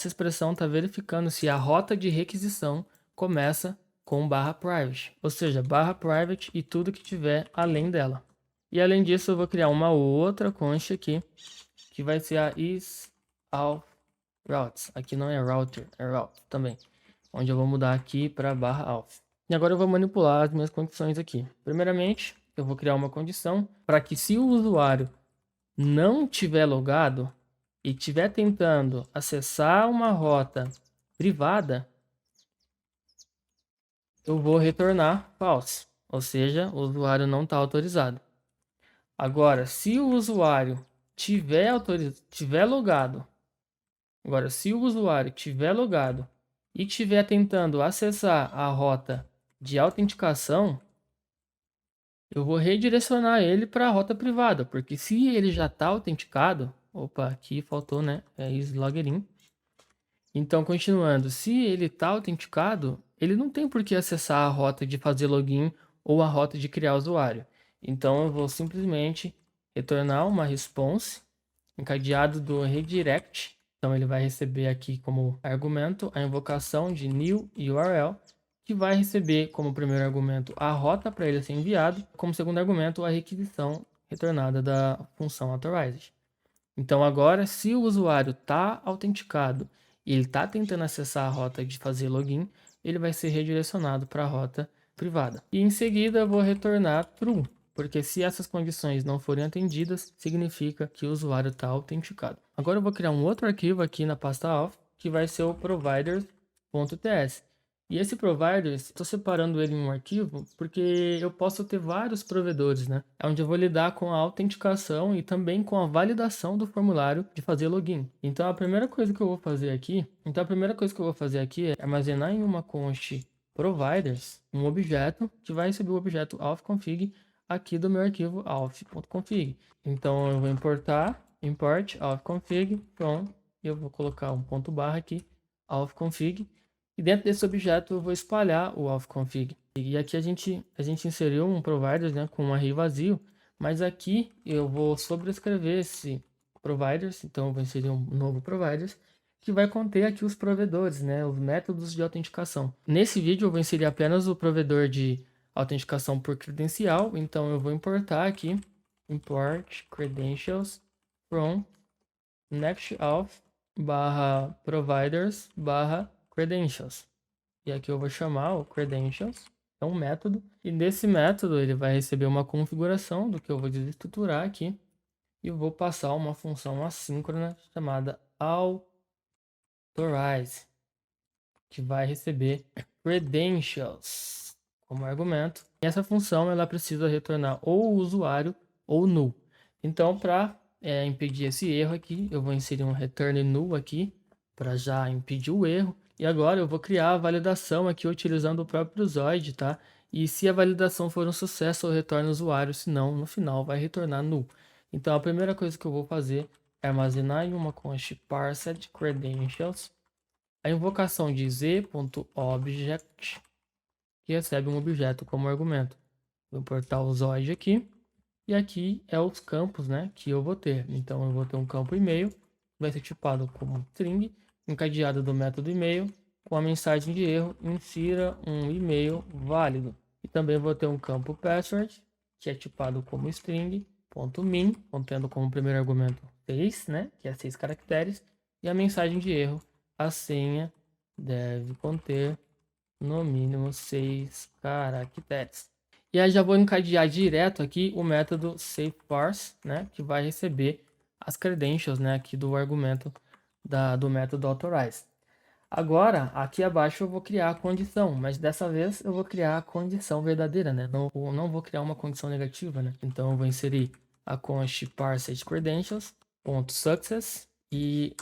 expressão está verificando se a rota de requisição começa com /private, ou seja, /private e tudo que tiver além dela. E além disso, eu vou criar uma outra const aqui, que vai ser a isAuthRoutes. Aqui não é router, é route também, onde eu vou mudar aqui para /auth. E agora eu vou manipular as minhas condições aqui. Primeiramente, eu vou criar uma condição para que, se o usuário não tiver logado e estiver tentando acessar uma rota privada, eu vou retornar false, ou seja, o usuário não está autorizado. Agora, se o usuário tiver logado, e estiver tentando acessar a rota de autenticação, eu vou redirecionar ele para a rota privada, porque se ele já está autenticado, aqui faltou, né? É isLogin. Então, continuando, se ele está autenticado, ele não tem por que acessar a rota de fazer login ou a rota de criar usuário. Então, eu vou simplesmente retornar uma response encadeado do redirect. Então, ele vai receber aqui como argumento a invocação de new URL, que vai receber como primeiro argumento a rota para ele ser enviado, como segundo argumento a requisição retornada da função authorized. Então, agora, se o usuário está autenticado e ele está tentando acessar a rota de fazer login, ele vai ser redirecionado para a rota privada. E em seguida eu vou retornar true, porque se essas condições não forem atendidas, significa que o usuário está autenticado. Agora eu vou criar um outro arquivo aqui na pasta auth, que vai ser o providers.ts. E esse providers, estou separando ele em um arquivo, porque eu posso ter vários provedores, né? É onde eu vou lidar com a autenticação e também com a validação do formulário de fazer login. Então a primeira coisa que eu vou fazer aqui é armazenar em uma const providers um objeto que vai receber o objeto authconfig aqui do meu arquivo auth.config. Então eu vou import authconfig, pronto, e eu vou colocar um ponto barra aqui, authconfig. E dentro desse objeto eu vou espalhar o authconfig. E aqui a gente inseriu um provider, né, com um array vazio Mas aqui eu vou sobrescrever esse providers, então eu vou inserir um novo providers, que vai conter aqui os provedores, né, os métodos de autenticação. Nesse vídeo eu vou inserir apenas o provedor de autenticação por credencial, então eu vou importar aqui, import credentials from nextauth barra providers barra credentials. E aqui eu vou chamar o credentials, é um método, e nesse método ele vai receber uma configuração do que eu vou desestruturar aqui, e vou passar uma função assíncrona chamada authorize, que vai receber credentials como argumento. E essa função ela precisa retornar ou usuário ou null. Então, para impedir esse erro aqui, eu vou inserir um return null aqui, para já impedir o erro. E agora eu vou criar a validação aqui utilizando o próprio Zoid, tá? E se a validação for um sucesso, eu retorno usuário, senão no final vai retornar null. Então a primeira coisa que eu vou fazer é armazenar em uma const parsed credentials a invocação de z.object, que recebe um objeto como argumento. Vou importar o Zoid aqui. E aqui é os campos, né, que eu vou ter. Então eu vou ter um campo e-mail, vai ser tipado como string, encadeado do método e-mail, com a mensagem de erro, insira um e-mail válido. E também vou ter um campo password, que é tipado como string, .min, contendo como primeiro argumento 6, né, que é 6 caracteres, e a mensagem de erro, a senha deve conter no mínimo 6 caracteres. E aí já vou encadear direto aqui o método saveParse, né, que vai receber as credentials, né, aqui do argumento do método authorize. Agora, aqui abaixo eu vou criar a condição, mas dessa vez eu vou criar a condição verdadeira, né? Não vou criar uma condição negativa, né? Então eu vou inserir a const parsed credentials.success e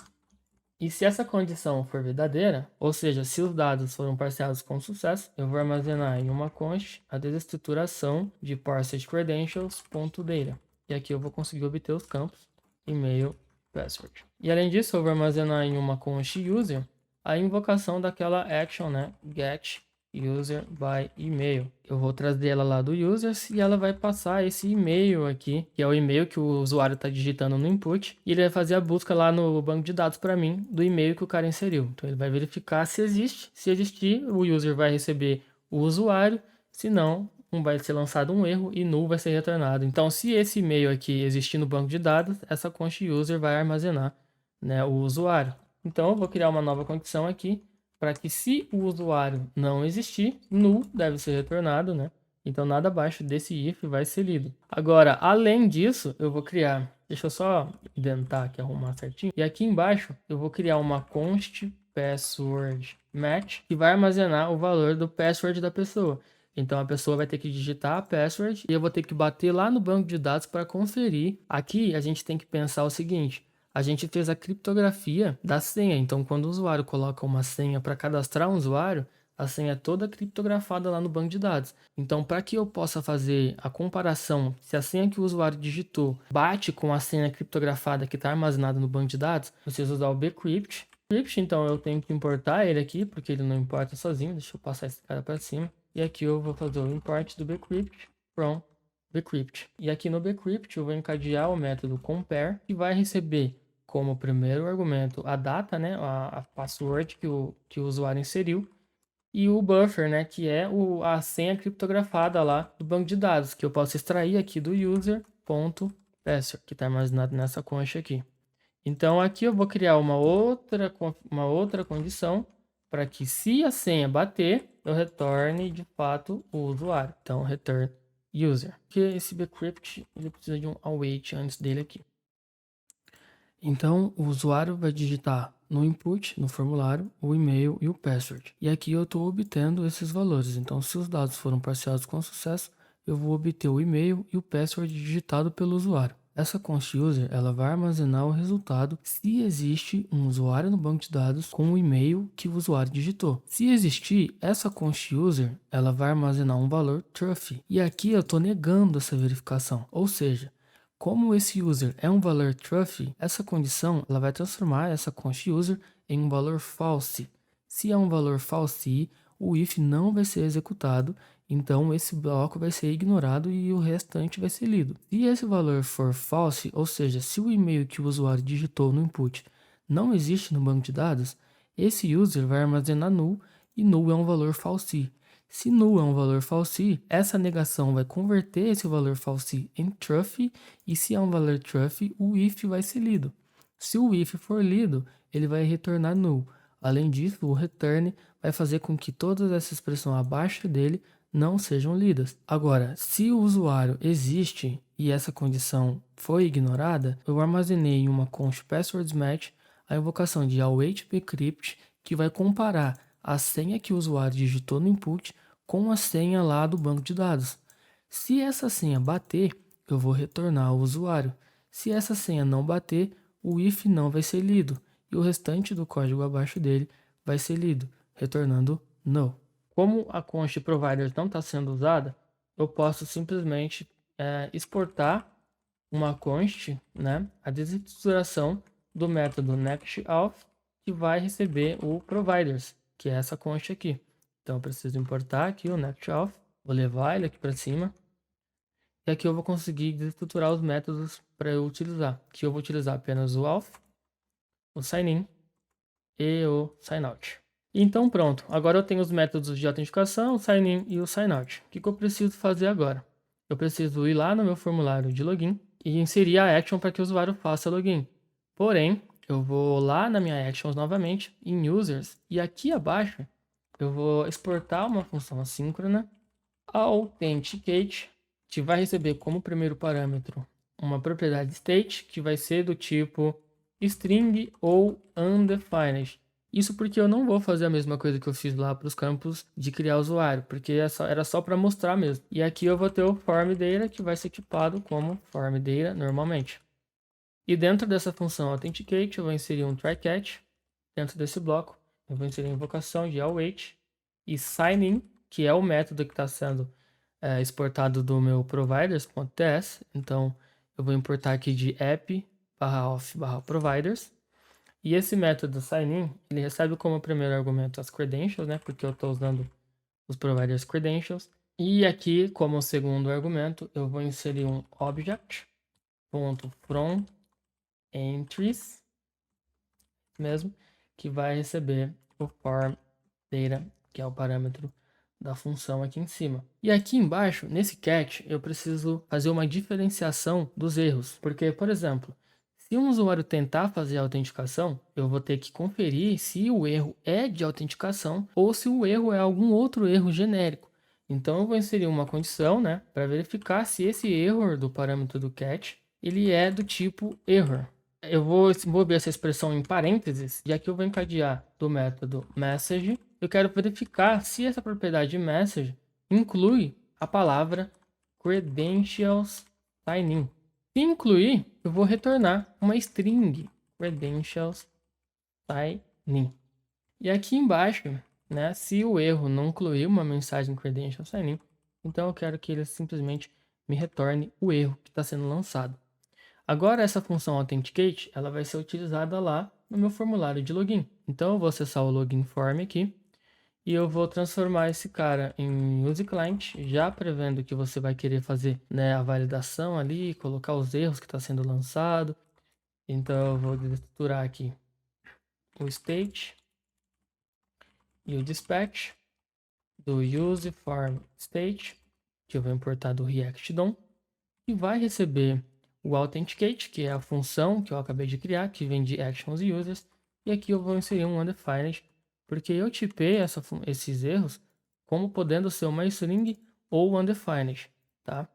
se essa condição for verdadeira, ou seja, se os dados foram parseados com sucesso, eu vou armazenar em uma const a desestruturação de parsed credentials.data. E aqui eu vou conseguir obter os campos e-mail, password. E além disso, eu vou armazenar em uma const user a invocação daquela action, né, get user by email. Eu vou trazer ela lá do users e ela vai passar esse e-mail aqui, que é o e-mail que o usuário está digitando no input, e ele vai fazer a busca lá no banco de dados para mim do e-mail que o cara inseriu. Então ele vai verificar se existe. Se existir, o user vai receber o usuário, se não, vai ser lançado um erro e null vai ser retornado. Então, se esse e-mail aqui existir no banco de dados, essa const user vai armazenar, né, o usuário. Então, eu vou criar uma nova condição aqui para que, se o usuário não existir, null deve ser retornado, né? Então, nada abaixo desse if vai ser lido. Agora, além disso, eu vou criar... Deixa eu só indentar aqui, arrumar certinho. E aqui embaixo, eu vou criar uma const password match que vai armazenar o valor do password da pessoa. Então, a pessoa vai ter que digitar a password e eu vou ter que bater lá no banco de dados para conferir. Aqui, a gente tem que pensar o seguinte: a gente fez a criptografia da senha. Então, quando o usuário coloca uma senha para cadastrar um usuário, a senha é toda criptografada lá no banco de dados. Então, para que eu possa fazer a comparação se a senha que o usuário digitou bate com a senha criptografada que está armazenada no banco de dados, eu preciso usar o bcrypt. Então, eu tenho que importar ele aqui, porque ele não importa sozinho. Deixa eu passar esse cara para cima. E aqui eu vou fazer o import do bcrypt from bcrypt. E aqui no bcrypt eu vou encadear o método compare, que vai receber como primeiro argumento a data, né, a password que o usuário inseriu, e o buffer, né, que é a senha criptografada lá do banco de dados, que eu posso extrair aqui do user.password, que está armazenado nessa concha aqui. Então aqui eu vou criar uma outra condição para que, se a senha bater, eu retorne de fato o usuário. Então return user. Porque esse bcrypt ele precisa de um await antes dele aqui. Então, o usuário vai digitar no input, no formulário, o e-mail e o password. E aqui eu estou obtendo esses valores. Então, se os dados foram parseados com sucesso, eu vou obter o e-mail e o password digitado pelo usuário. Essa const user ela vai armazenar o resultado se existe um usuário no banco de dados com o e-mail que o usuário digitou. Se existir, essa const user ela vai armazenar um valor true. E aqui eu estou negando essa verificação. Ou seja, como esse user é um valor true, essa condição ela vai transformar essa const user em um valor false. Se é um valor false, o if não vai ser executado Então esse bloco vai ser ignorado e o restante vai ser lido. Se esse valor for false, ou seja, se o e-mail que o usuário digitou no input não existe no banco de dados, esse user vai armazenar null e null é um valor false. Se null é um valor false, essa negação vai converter esse valor false em truth e se é um valor truth, o if vai ser lido. Se o if for lido, ele vai retornar null. Além disso, o return vai fazer com que todas essas expressões abaixo dele não sejam lidas. Agora, se o usuário existe e essa condição foi ignorada, eu armazenei em uma const passwordsmatch a invocação de await_bcrypt que vai comparar a senha que o usuário digitou no input com a senha lá do banco de dados. Se essa senha bater, eu vou retornar ao usuário. Se essa senha não bater, o if não vai ser lido e o restante do código abaixo dele vai ser lido, retornando null. Como a const provider não está sendo usada, eu posso simplesmente exportar uma const, né, a desestruturação do método nextAuth, que vai receber o providers, que é essa const aqui. Então eu preciso importar aqui o nextAuth, vou levar ele aqui para cima, e aqui eu vou conseguir desestruturar os métodos para eu utilizar. Aqui eu vou utilizar apenas o auth, o sign-in e o sign-out. Então pronto, agora eu tenho os métodos de autenticação, o sign-in e o sign-out. O que eu preciso fazer agora? Eu preciso ir lá no meu formulário de login e inserir a action para que o usuário faça login. Porém, eu vou lá na minha actions novamente, em users, e aqui abaixo eu vou exportar uma função assíncrona, authenticate, que vai receber como primeiro parâmetro uma propriedade state, que vai ser do tipo string ou undefined. Isso porque eu não vou fazer a mesma coisa que eu fiz lá para os campos de criar usuário, porque era só para mostrar mesmo. E aqui eu vou ter o form data, que vai ser tipado como form data normalmente. E dentro dessa função authenticate, eu vou inserir um try catch. Dentro desse bloco, eu vou inserir a invocação de await e sign-in, que é o método que está sendo exportado do meu providers.ts. Então, eu vou importar aqui de app/auth/providers. E esse método sign-in, ele recebe como primeiro argumento as credentials, né? Porque eu estou usando os providers credentials. E aqui, como segundo argumento, eu vou inserir um object.from entries mesmo, que vai receber o form data, que é o parâmetro da função aqui em cima. E aqui embaixo, nesse catch, eu preciso fazer uma diferenciação dos erros. Porque, por exemplo, se um usuário tentar fazer a autenticação, eu vou ter que conferir se o erro é de autenticação ou se o erro é algum outro erro genérico. Então eu vou inserir uma condição, né, para verificar se esse erro do parâmetro do catch, ele é do tipo error. Eu vou mover essa expressão em parênteses, e aqui eu vou encadear do método message. Eu quero verificar se essa propriedade message inclui a palavra credentials sign-in. Se incluir, eu vou retornar uma string credentials sign-in. E aqui embaixo, né, se o erro não incluir uma mensagem credentials sign-in, então eu quero que ele simplesmente me retorne o erro que está sendo lançado. Agora essa função authenticate, ela vai ser utilizada lá no meu formulário de login. Então eu vou acessar o login form aqui e eu vou transformar esse cara em use client, já prevendo que você vai querer fazer, né, a validação ali, colocar os erros que está sendo lançado. Então eu vou estruturar aqui o state e o dispatch do use form state, que eu vou importar do React DOM, e vai receber o authenticate, que é a função que eu acabei de criar, que vem de actions e users, e aqui eu vou inserir um undefined, porque eu tipei esses erros como podendo ser uma string ou undefined, tá?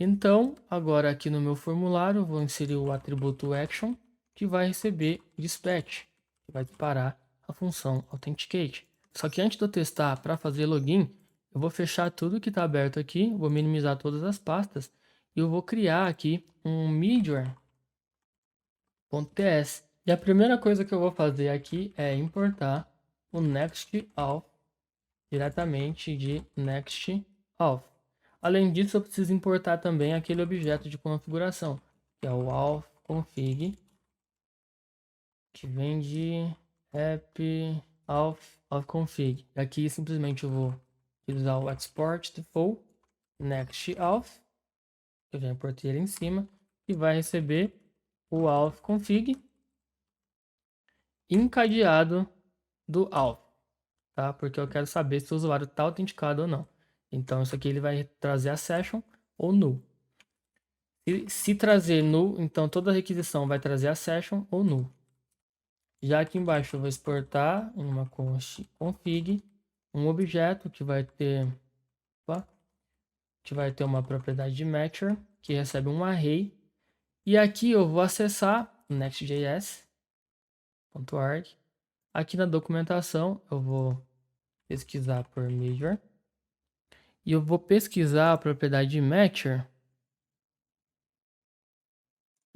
Então, agora aqui no meu formulário, eu vou inserir o atributo action, que vai receber dispatch, que vai disparar a função authenticate. Só que antes de eu testar para fazer login, eu vou fechar tudo que está aberto aqui, vou minimizar todas as pastas, e eu vou criar aqui um middleware.ts. E a primeira coisa que eu vou fazer aqui é importar o nextAuth diretamente de nextAuth. Além disso, eu preciso importar também aquele objeto de configuração, que é o authconfig, que vem de app authconfig. Aqui simplesmente eu vou utilizar o export default next auth, eu já importei ele em cima, e vai receber o auth config encadeado do auth, tá? Porque eu quero saber se o usuário está autenticado ou não. Então isso aqui ele vai trazer a session ou null. E se trazer null, então toda requisição vai trazer a session ou null. Já aqui embaixo eu vou exportar em uma const config um objeto que vai ter, opa, que vai ter uma propriedade de matcher que recebe um array. E aqui eu vou acessar nextjs.org. Aqui na documentação eu vou pesquisar por major e eu vou pesquisar a propriedade de matcher.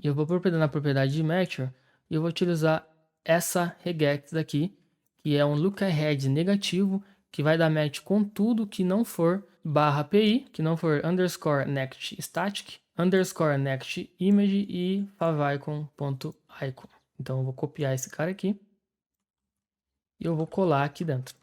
E eu vou na propriedade de matcher e eu vou utilizar essa regex aqui, que é um lookahead negativo, que vai dar match com tudo que não for /API, que não for underscore next static, underscore next image e favicon.icon. Então eu vou copiar esse cara aqui e eu vou colar aqui dentro.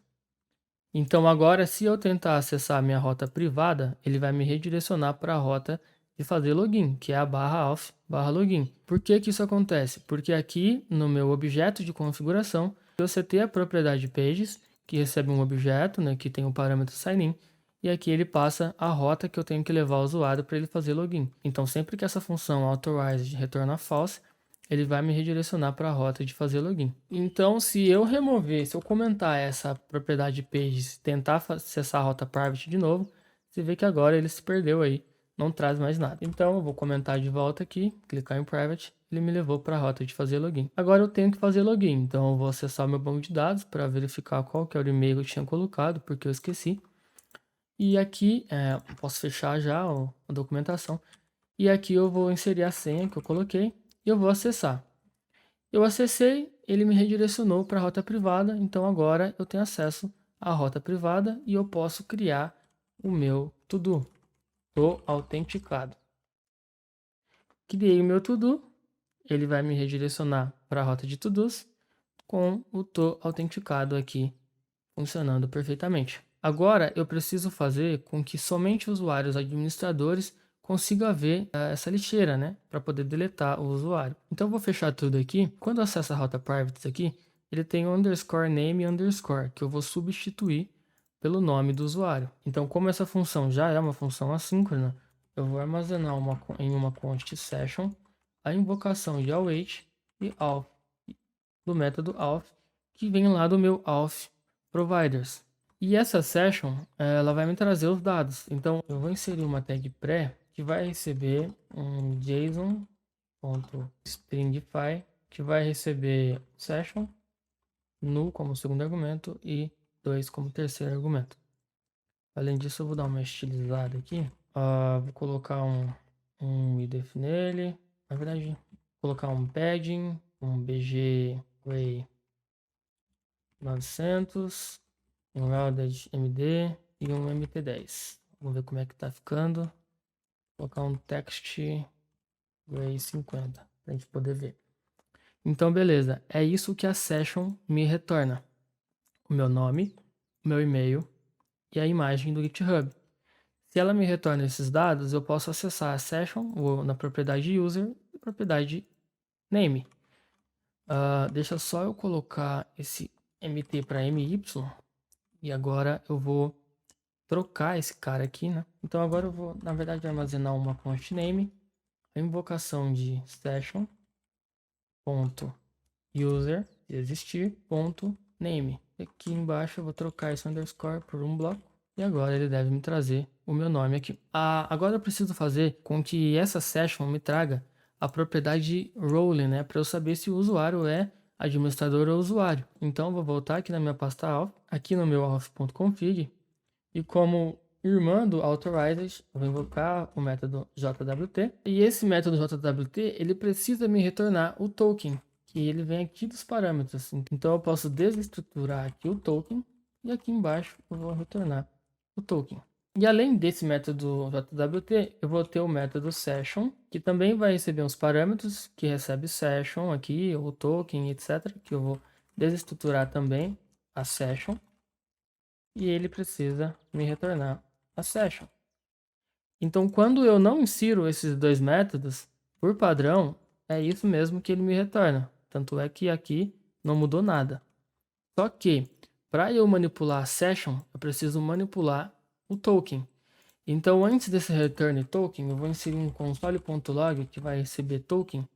Então agora, se eu tentar acessar a minha rota privada, ele vai me redirecionar para a rota de fazer login, que é a /auth/login. Por que que isso acontece? Porque aqui no meu objeto de configuração, eu setei a propriedade pages, que recebe um objeto, né, que tem o parâmetro sign-in, e aqui ele passa a rota que eu tenho que levar o usuário para ele fazer login. Então sempre que essa função authorized retorna false, ele vai me redirecionar para a rota de fazer login. Então, se eu comentar essa propriedade pages, tentar acessar a rota private de novo, você vê que agora ele se perdeu aí, não traz mais nada. Então, eu vou comentar de volta aqui, clicar em private, ele me levou para a rota de fazer login. Agora eu tenho que fazer login, então eu vou acessar o meu banco de dados para verificar qual que era o e-mail que eu tinha colocado, porque eu esqueci. E aqui, posso fechar já a documentação. E aqui eu vou inserir a senha que eu coloquei e eu vou acessar. Eu acessei, ele me redirecionou para a rota privada, então agora eu tenho acesso à rota privada e eu posso criar o meu to-do. Estou autenticado. Criei o meu to-do, ele vai me redirecionar para a rota de to-dos com o tô autenticado aqui funcionando perfeitamente. Agora eu preciso fazer com que somente usuários administradores consigam ver essa lixeira, né, para poder deletar o usuário. Então eu vou fechar tudo aqui. Quando eu acesso a rota private aqui, ele tem o underscore name underscore, que eu vou substituir pelo nome do usuário. Então, como essa função já é uma função assíncrona, eu vou armazenar em uma const session a invocação de await e auth do método auth, que vem lá do meu auth providers. E essa session, ela vai me trazer os dados. Então, eu vou inserir uma tag pré que vai receber um JSON.stringify, que vai receber session, null como segundo argumento e 2 como terceiro argumento. Além disso, eu vou dar uma estilizada aqui. Vou colocar um idef nele. Na verdade, vou colocar um padding, um bg way 900, um rounded MD e um MT10. Vamos ver como é que tá ficando. Vou colocar um text gray 50 pra gente poder ver. Então, beleza. É isso que a session me retorna. O meu nome, o meu e-mail e a imagem do GitHub. Se ela me retorna esses dados, eu posso acessar a session ou na propriedade user e propriedade name. Deixa só eu colocar esse MT para MY e agora eu vou trocar esse cara aqui, né? Então agora eu vou, na verdade, armazenar uma const name, a invocação de session ponto user existir ponto name. Aqui embaixo eu vou trocar esse underscore por um bloco e agora ele deve me trazer o meu nome aqui. Agora eu preciso fazer com que essa session me traga a propriedade role, né, para eu saber se o usuário é administrador ou usuário. Então eu vou voltar aqui na minha pasta auth, aqui no meu auth.config e como irmã do authorized, eu vou invocar o método JWT. E esse método JWT, ele precisa me retornar o token, que ele vem aqui dos parâmetros. Então eu posso desestruturar aqui o token e aqui embaixo eu vou retornar o token. E além desse método JWT, eu vou ter o método session, que também vai receber uns parâmetros, que recebe session aqui, o token, etc. Que eu vou desestruturar também a session. e ele precisa me retornar a session. Então, quando eu não insiro esses dois métodos, por padrão, é isso mesmo que ele me retorna. Tanto é que aqui não mudou nada. Só que, para eu manipular a session, eu preciso manipular o token. Então, antes desse return token, eu vou inserir um console.log que vai receber token.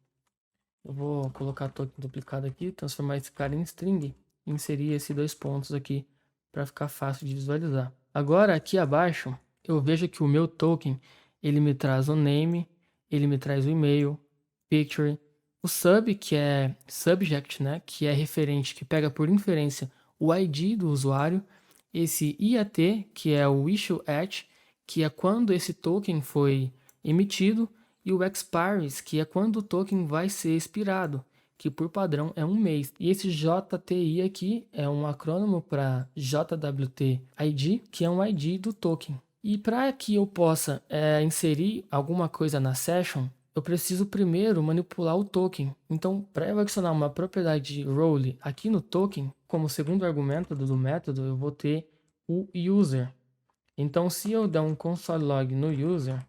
Eu vou colocar token duplicado aqui, transformar esse cara em string e inserir esses dois pontos aqui para ficar fácil de visualizar. Agora, aqui abaixo, eu vejo que o meu token, ele me traz o name, ele me traz o e-mail, picture, o sub, que é subject, né, que é referente, que pega por inferência o ID do usuário, esse IAT, que é o issue at, que é quando esse token foi emitido, e o expiries, que é quando o token vai ser expirado, que por padrão é um mês. E esse JTI aqui é um acrônimo para JWT ID, que é um ID do token. E para que eu possa inserir alguma coisa na session, eu preciso primeiro manipular o token. Então, para eu adicionar uma propriedade role aqui no token, como segundo argumento do método, eu vou ter o user. Então, se eu der um console log no user,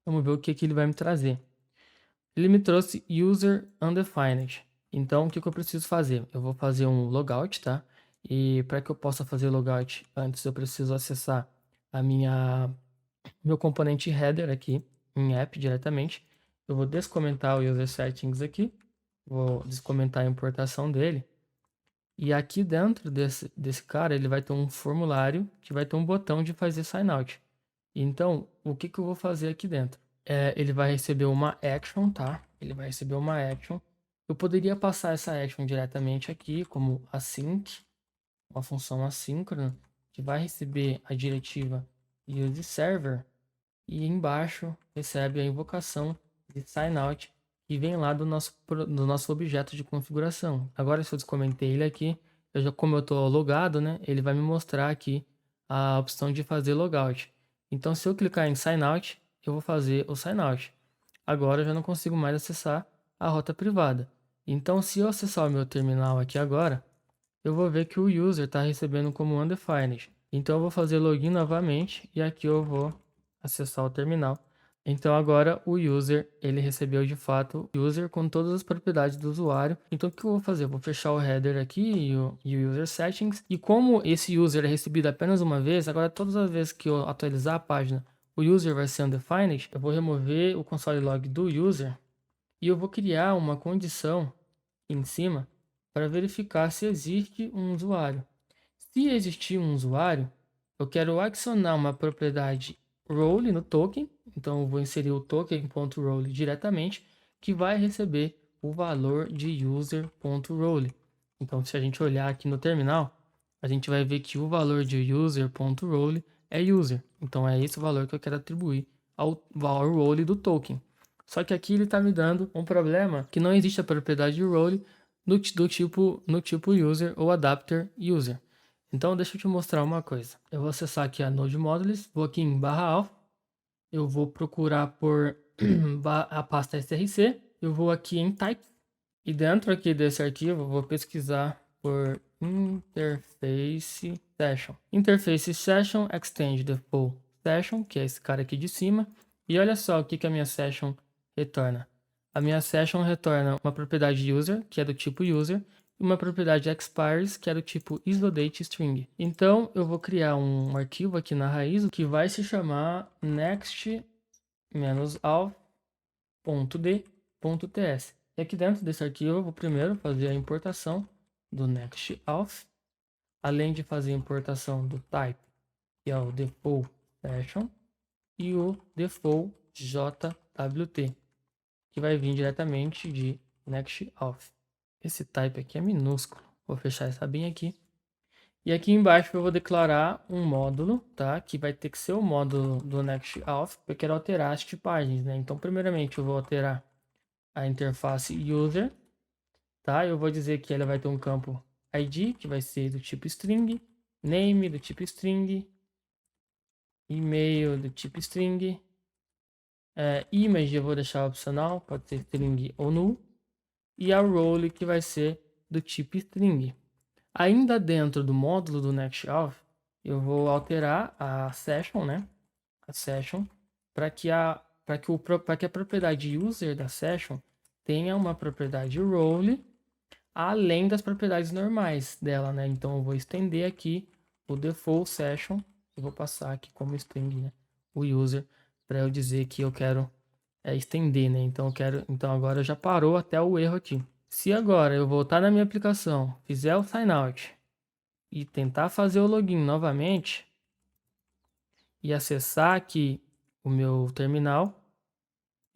vamos ver o que ele vai me trazer. Ele me trouxe user undefined. Então, o que eu preciso fazer? Eu vou fazer um logout, tá? E para que eu possa fazer logout, antes eu preciso acessar a meu componente header aqui em app diretamente. Eu vou descomentar o user settings aqui. Vou descomentar a importação dele. E aqui dentro desse cara, ele vai ter um formulário que vai ter um botão de fazer sign out. Então, o que eu vou fazer aqui dentro? Ele vai receber uma action, tá? Ele vai receber uma action. Eu poderia passar essa action diretamente aqui, como async, uma função assíncrona, que vai receber a diretiva use server, e embaixo recebe a invocação de signout, que vem lá do nosso objeto de configuração. Agora, se eu descomentei ele aqui, como eu estou logado, né, ele vai me mostrar aqui a opção de fazer logout. Então, se eu clicar em sign out, eu vou fazer o sign out. Agora eu já não consigo mais acessar a rota privada. Então, se eu acessar o meu terminal aqui agora, eu vou ver que o user está recebendo como undefined. Então, eu vou fazer login novamente e aqui eu vou acessar o terminal. Então, agora o user, ele recebeu de fato o user com todas as propriedades do usuário. Então, o que eu vou fazer? Eu vou fechar o header aqui e o user settings. E como esse user é recebido apenas uma vez, agora todas as vezes que eu atualizar a página, o user vai ser undefined, eu vou remover o console log do user e eu vou criar uma condição em cima para verificar se existe um usuário. Se existir um usuário, eu quero adicionar uma propriedade role no token, então eu vou inserir o token.role diretamente, que vai receber o valor de user.role. Então, se a gente olhar aqui no terminal, a gente vai ver que o valor de user.role é user. Então, é esse o valor que eu quero atribuir ao valor role do token. Só que aqui ele está me dando um problema que não existe a propriedade role no tipo user ou adapter user. Então, deixa eu te mostrar uma coisa. Eu vou acessar aqui a Node Modules, vou aqui em /alpha, eu vou procurar por a pasta src, eu vou aqui em type, e dentro aqui desse arquivo eu vou pesquisar por interface session. Interface session extend default session, que é esse cara aqui de cima, e olha só o que a minha session retorna. A minha session retorna uma propriedade user, que é do tipo user, e uma propriedade expires, que é do tipo isOdateString. Então, eu vou criar um arquivo aqui na raiz que vai se chamar next-auth.d.ts. E aqui dentro desse arquivo, eu vou primeiro fazer a importação do next-auth, além de fazer a importação do type, que é o default session, e o default JWT, que vai vir diretamente de next-auth. Esse type aqui é minúsculo. Vou fechar essa abinha aqui. E aqui embaixo eu vou declarar um módulo, tá? Que vai ter que ser o módulo do next-auth. Eu quero alterar as tipagens, né? Então, primeiramente, eu vou alterar a interface user, tá? Eu vou dizer que ela vai ter um campo ID, que vai ser do tipo string, name do tipo string, e-mail do tipo string, image eu vou deixar opcional, pode ser string ou null, e a role que vai ser do tipo string. Ainda dentro do módulo do NextAuth, eu vou alterar a session, né? A session, para que a propriedade user da session tenha uma propriedade role, além das propriedades normais dela, né? Então eu vou estender aqui o default session, eu vou passar aqui como string, né? O user, para eu dizer que eu quero estender, né? Então agora já parou até o erro aqui. Se agora eu voltar na minha aplicação, fizer o sign out e tentar fazer o login novamente e acessar aqui o meu terminal,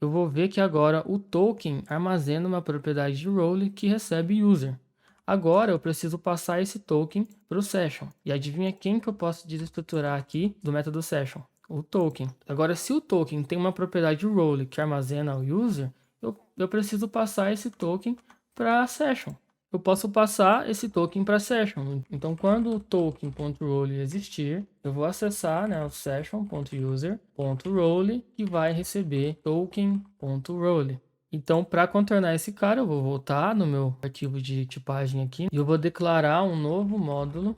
eu vou ver que agora o token armazena uma propriedade de role que recebe user. Agora eu preciso passar esse token para o session. E adivinha quem que eu posso desestruturar aqui do método session? O token. Agora, se o token tem uma propriedade role que armazena o user, eu preciso passar esse token para a session. Eu posso passar esse token para session. Então, quando o token.role existir, eu vou acessar, né, o session.user.role que vai receber token.role. Então, para contornar esse cara, eu vou voltar no meu arquivo de tipagem aqui e eu vou declarar um novo módulo.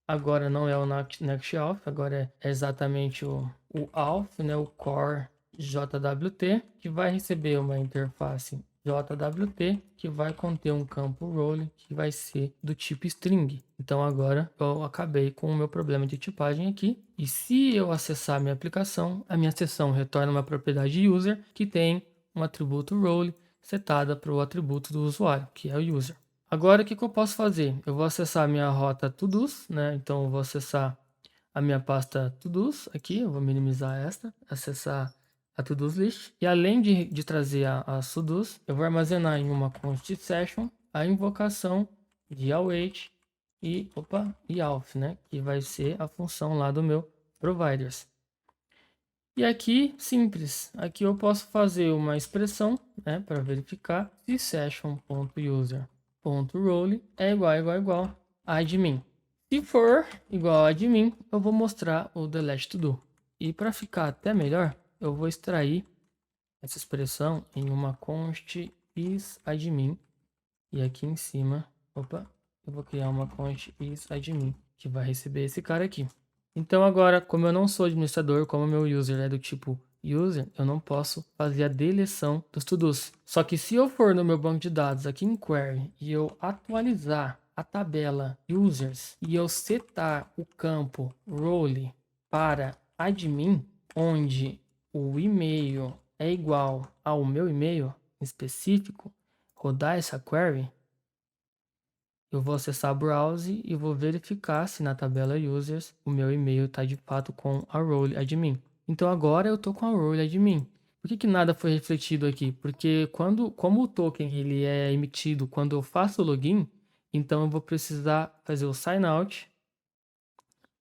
Agora não é o NextAuth, agora é exatamente o auth, né, o core JWT, que vai receber uma interface JWT que vai conter um campo role que vai ser do tipo string. Então agora eu acabei com o meu problema de tipagem aqui. E se eu acessar a minha aplicação, a minha seção retorna uma propriedade user que tem um atributo role setada para o atributo do usuário, que é o user. Agora, o que eu posso fazer? Eu vou acessar a minha rota todos, né? Então, eu vou acessar a minha pasta todos aqui. Eu vou minimizar esta, acessar a todos list. E além de trazer as todos, eu vou armazenar em uma const session a invocação de await e auth, né? Que vai ser a função lá do meu providers. E aqui, simples. Aqui eu posso fazer uma expressão, né? Para verificar se session.user.role é igual a admin. Se for igual a admin, eu vou mostrar o delete to do. E para ficar até melhor, eu vou extrair essa expressão em uma const isAdmin. E aqui em cima, eu vou criar uma const isAdmin, que vai receber esse cara aqui. Então agora, como eu não sou administrador, como meu user é do tipo user, eu não posso fazer a deleção dos to-dos. Só que se eu for no meu banco de dados aqui em query e eu atualizar a tabela users e eu setar o campo role para admin, onde o e-mail é igual ao meu e-mail específico, rodar essa query, eu vou acessar Browse e vou verificar se na tabela Users o meu e-mail está de fato com a role admin. Então agora eu estou com a role admin. Por que nada foi refletido aqui? Porque como o token ele é emitido quando eu faço o login, então eu vou precisar fazer o sign out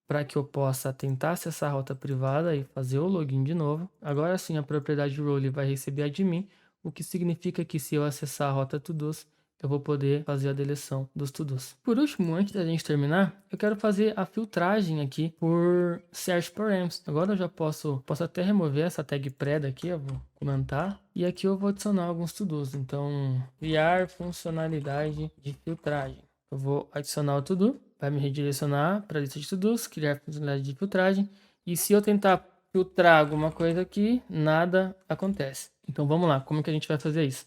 para que eu possa tentar acessar a rota privada e fazer o login de novo. Agora sim a propriedade role vai receber admin, o que significa que se eu acessar a rota todos, eu vou poder fazer a deleção dos to-dos. Por último, antes da gente terminar, eu quero fazer a filtragem aqui por search params. Agora eu já posso até remover essa tag pré daqui, eu vou comentar. E aqui eu vou adicionar alguns to-dos. Então, criar funcionalidade de filtragem. Eu vou adicionar o to-do, vai me redirecionar para a lista de to-dos, criar funcionalidade de filtragem. E se eu tentar filtrar alguma coisa aqui, nada acontece. Então vamos lá, como que a gente vai fazer isso?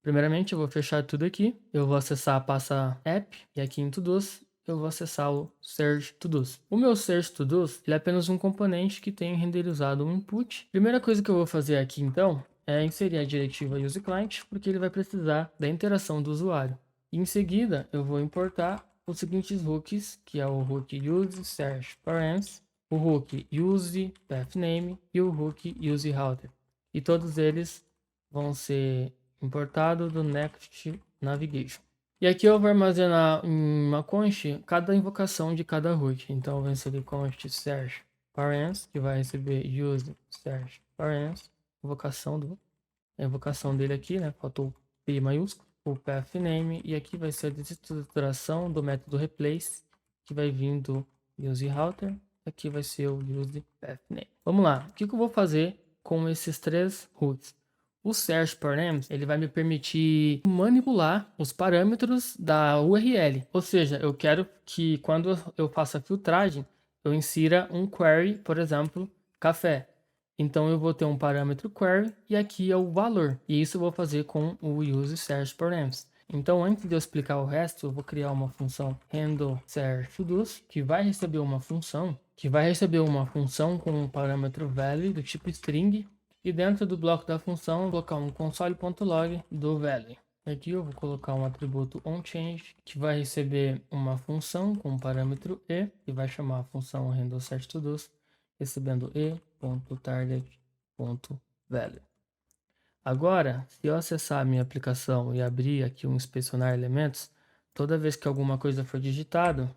Primeiramente, eu vou fechar tudo aqui. Eu vou acessar a pasta app e aqui em todos eu vou acessar o search todos. O meu search todos ele é apenas um componente que tem renderizado um input. Primeira coisa que eu vou fazer aqui então é inserir a diretiva useClient, porque ele vai precisar da interação do usuário. E em seguida, eu vou importar os seguintes hooks, que é o hook use search params, o hook use pathname e o hook use router. E todos eles vão ser importado do Next Navigation. E aqui eu vou armazenar em uma const cada invocação de cada root. Então eu vou inserir const search params, que vai receber use search params, a invocação dele aqui, né? Faltou o P maiúsculo, o path name, e aqui vai ser a desestruturação do método replace, que vai vir do use router. Aqui vai ser o use path name. Vamos lá, o que eu vou fazer com esses três roots? O search params, ele vai me permitir manipular os parâmetros da URL. Ou seja, eu quero que quando eu faça a filtragem, eu insira um query, por exemplo, café. Então eu vou ter um parâmetro query e aqui é o valor. E isso eu vou fazer com o use search params. Então, antes de eu explicar o resto, eu vou criar uma função handle search todos, que vai receber uma função com um parâmetro value do tipo string, e dentro do bloco da função, eu vou colocar um console.log do value. Aqui eu vou colocar um atributo onChange, que vai receber uma função com o parâmetro e, e vai chamar a função handle search todos, recebendo e.target.value. Agora, se eu acessar a minha aplicação e abrir aqui um inspecionar elementos, toda vez que alguma coisa for digitado,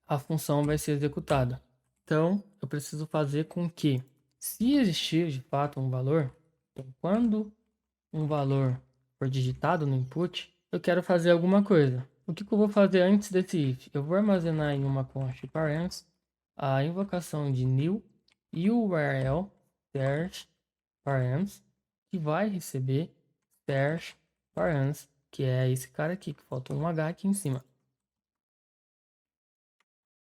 a função vai ser executada. Então, eu preciso fazer com que, se existir de fato um valor, então, quando um valor for digitado no input, eu quero fazer alguma coisa. O que eu vou fazer antes desse if? Eu vou armazenar em uma const params a invocação de new URL search params, que vai receber search params, que é esse cara aqui, que falta um H aqui em cima.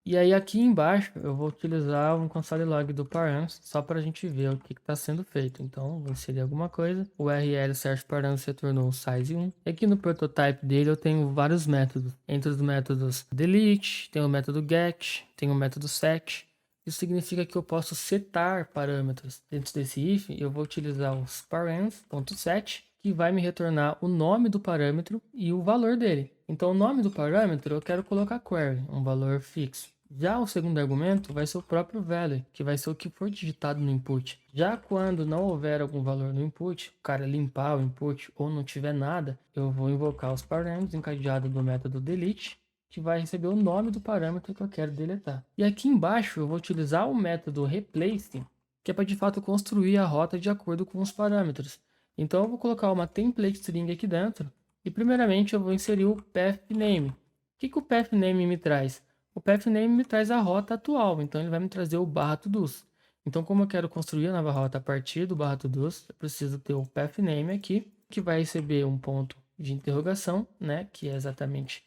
E aí aqui embaixo eu vou utilizar um console log do params só para a gente ver o que está sendo feito. Então vou inserir alguma coisa. O URL search params retornou size 1. Aqui no prototype dele eu tenho vários métodos. Entre os métodos delete, tem o método get, tem o método set. Isso significa que eu posso setar parâmetros. Dentro desse if eu vou utilizar os params.set, que vai me retornar o nome do parâmetro e o valor dele. Então o nome do parâmetro eu quero colocar query, um valor fixo. Já o segundo argumento vai ser o próprio value, que vai ser o que for digitado no input. Já quando não houver algum valor no input, o cara limpar o input ou não tiver nada, eu vou invocar os parâmetros encadeados do método delete, que vai receber o nome do parâmetro que eu quero deletar. E aqui embaixo eu vou utilizar o método replace, que é para de fato construir a rota de acordo com os parâmetros. Então eu vou colocar uma template string aqui dentro, e primeiramente eu vou inserir o path name. O que o path name me traz? O path name me traz a rota atual, então ele vai me trazer o /todos. Então, como eu quero construir a nova rota a partir do /todos, eu preciso ter o path name aqui, que vai receber um ponto de interrogação, né, que é exatamente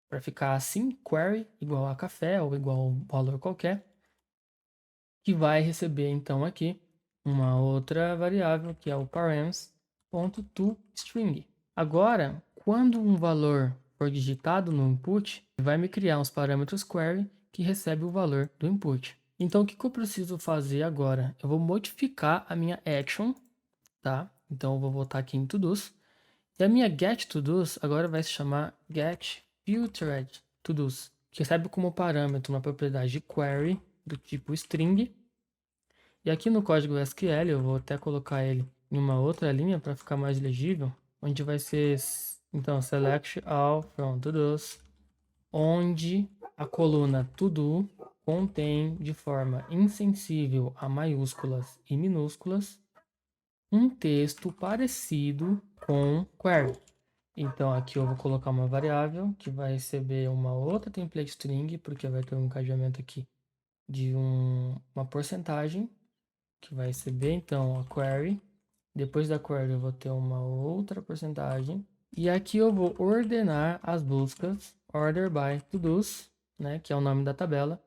para ficar assim, query igual a café ou igual a um valor qualquer, que vai receber então aqui uma outra variável, que é o params.toString. Agora, quando um valor for digitado no input, vai me criar uns parâmetros query que recebe o valor do input. Então, o que eu preciso fazer agora? Eu vou modificar a minha action, tá? Então, eu vou voltar aqui em todos. E a minha getTodos agora vai se chamar getFilteredTodos, que recebe como parâmetro uma propriedade de query do tipo string. E aqui no código SQL, eu vou até colocar ele em uma outra linha para ficar mais legível, onde vai ser, então, select all from todos, onde a coluna todo contém de forma insensível a maiúsculas e minúsculas um texto parecido com query. Então aqui eu vou colocar uma variável que vai receber uma outra template string, porque vai ter um encadeamento aqui de uma porcentagem, que vai receber então a query. Depois da query eu vou ter uma outra porcentagem. E aqui eu vou ordenar as buscas, order by todos, né, que é o nome da tabela,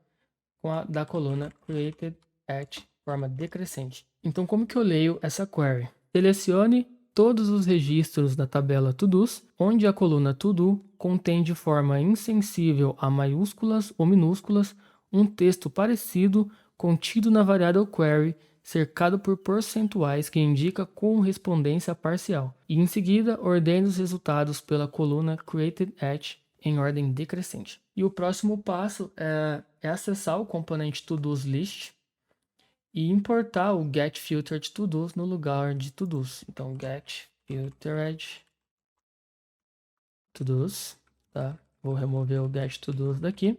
da coluna created at forma decrescente. Então como que eu leio essa query? Selecione todos os registros da tabela todos, onde a coluna todo contém de forma insensível a maiúsculas ou minúsculas um texto parecido contido na variável query, cercado por percentuais que indica correspondência parcial. E em seguida, ordene os resultados pela coluna created at em ordem decrescente. E o próximo passo é acessar o componente todos list e importar o getFiltered todos no lugar de todos. Então, getFiltered todos, tá? Vou remover o getTodos daqui.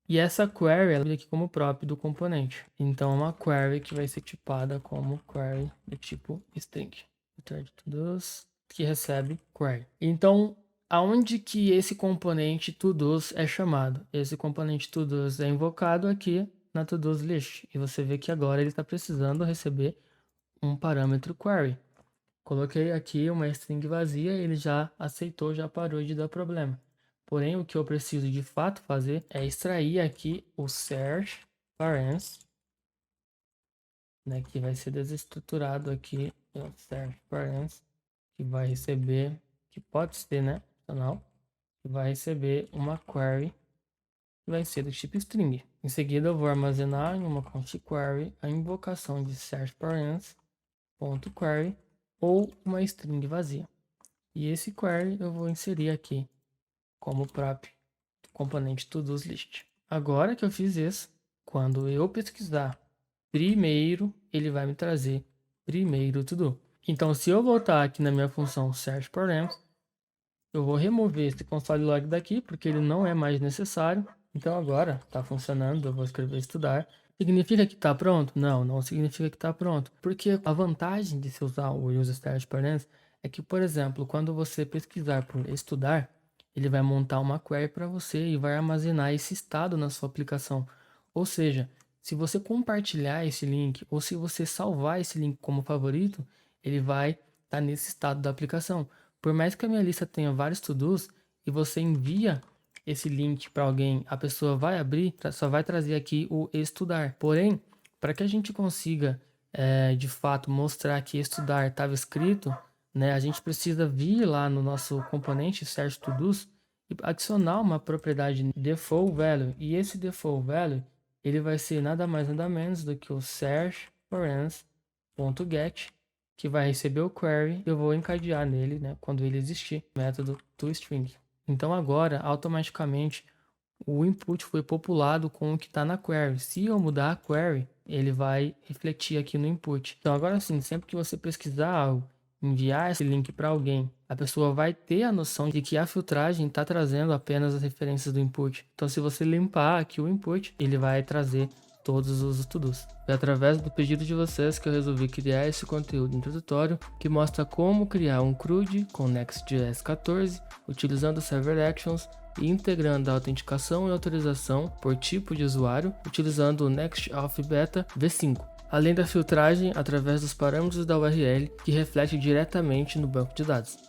E essa query ela vem aqui como próprio do componente. Então, é uma query que vai ser tipada como query do tipo string. Filtered todos, que recebe query. Então, aonde que esse componente todos é chamado? Esse componente todos é invocado aqui na todos list. E você vê que agora ele está precisando receber um parâmetro query. Coloquei aqui uma string vazia, ele já aceitou, já parou de dar problema. Porém, o que eu preciso de fato fazer é extrair aqui o search parens, né, que vai ser desestruturado aqui, o search parens, que vai receber, que pode ser, né, opcional, que vai receber uma query que vai ser do tipo string. Em seguida, eu vou armazenar em uma const query a invocação de search parens.query ou uma string vazia. E esse query eu vou inserir aqui como próprio componente todos list. Agora que eu fiz isso, quando eu pesquisar primeiro, ele vai me trazer primeiro to-do. Então, se eu voltar aqui na minha função search params, eu vou remover esse console log daqui, porque ele não é mais necessário. Então agora está funcionando, eu vou escrever estudar. Significa que está pronto? Não, não significa que está pronto. Porque a vantagem de se usar o use search params é que, por exemplo, quando você pesquisar por estudar, ele vai montar uma query para você e vai armazenar esse estado na sua aplicação. Ou seja, se você compartilhar esse link ou se você salvar esse link como favorito, ele vai estar nesse estado da aplicação. Por mais que a minha lista tenha vários to-dos e você envia esse link para alguém, a pessoa vai abrir, só vai trazer aqui o estudar. Porém, para que a gente consiga de fato mostrar que estudar estava escrito, né, a gente precisa vir lá no nosso componente search to-dos e adicionar uma propriedade default value. E esse default value ele vai ser nada mais nada menos do que o search parens.get, que vai receber o query, eu vou encadear nele, né, quando ele existir, método toString. Então agora, automaticamente, o input foi populado com o que está na query. Se eu mudar a query, ele vai refletir aqui no input. Então agora sim, sempre que você pesquisar algo, enviar esse link para alguém, a pessoa vai ter a noção de que a filtragem está trazendo apenas as referências do input. Então se você limpar aqui o input, ele vai trazer todos os to-dos. Foi através do pedido de vocês que eu resolvi criar esse conteúdo introdutório que mostra como criar um CRUD com Next.js 14, utilizando Server Actions e integrando a autenticação e autorização por tipo de usuário, utilizando o NextAuth Beta v5, além da filtragem através dos parâmetros da URL que reflete diretamente no banco de dados.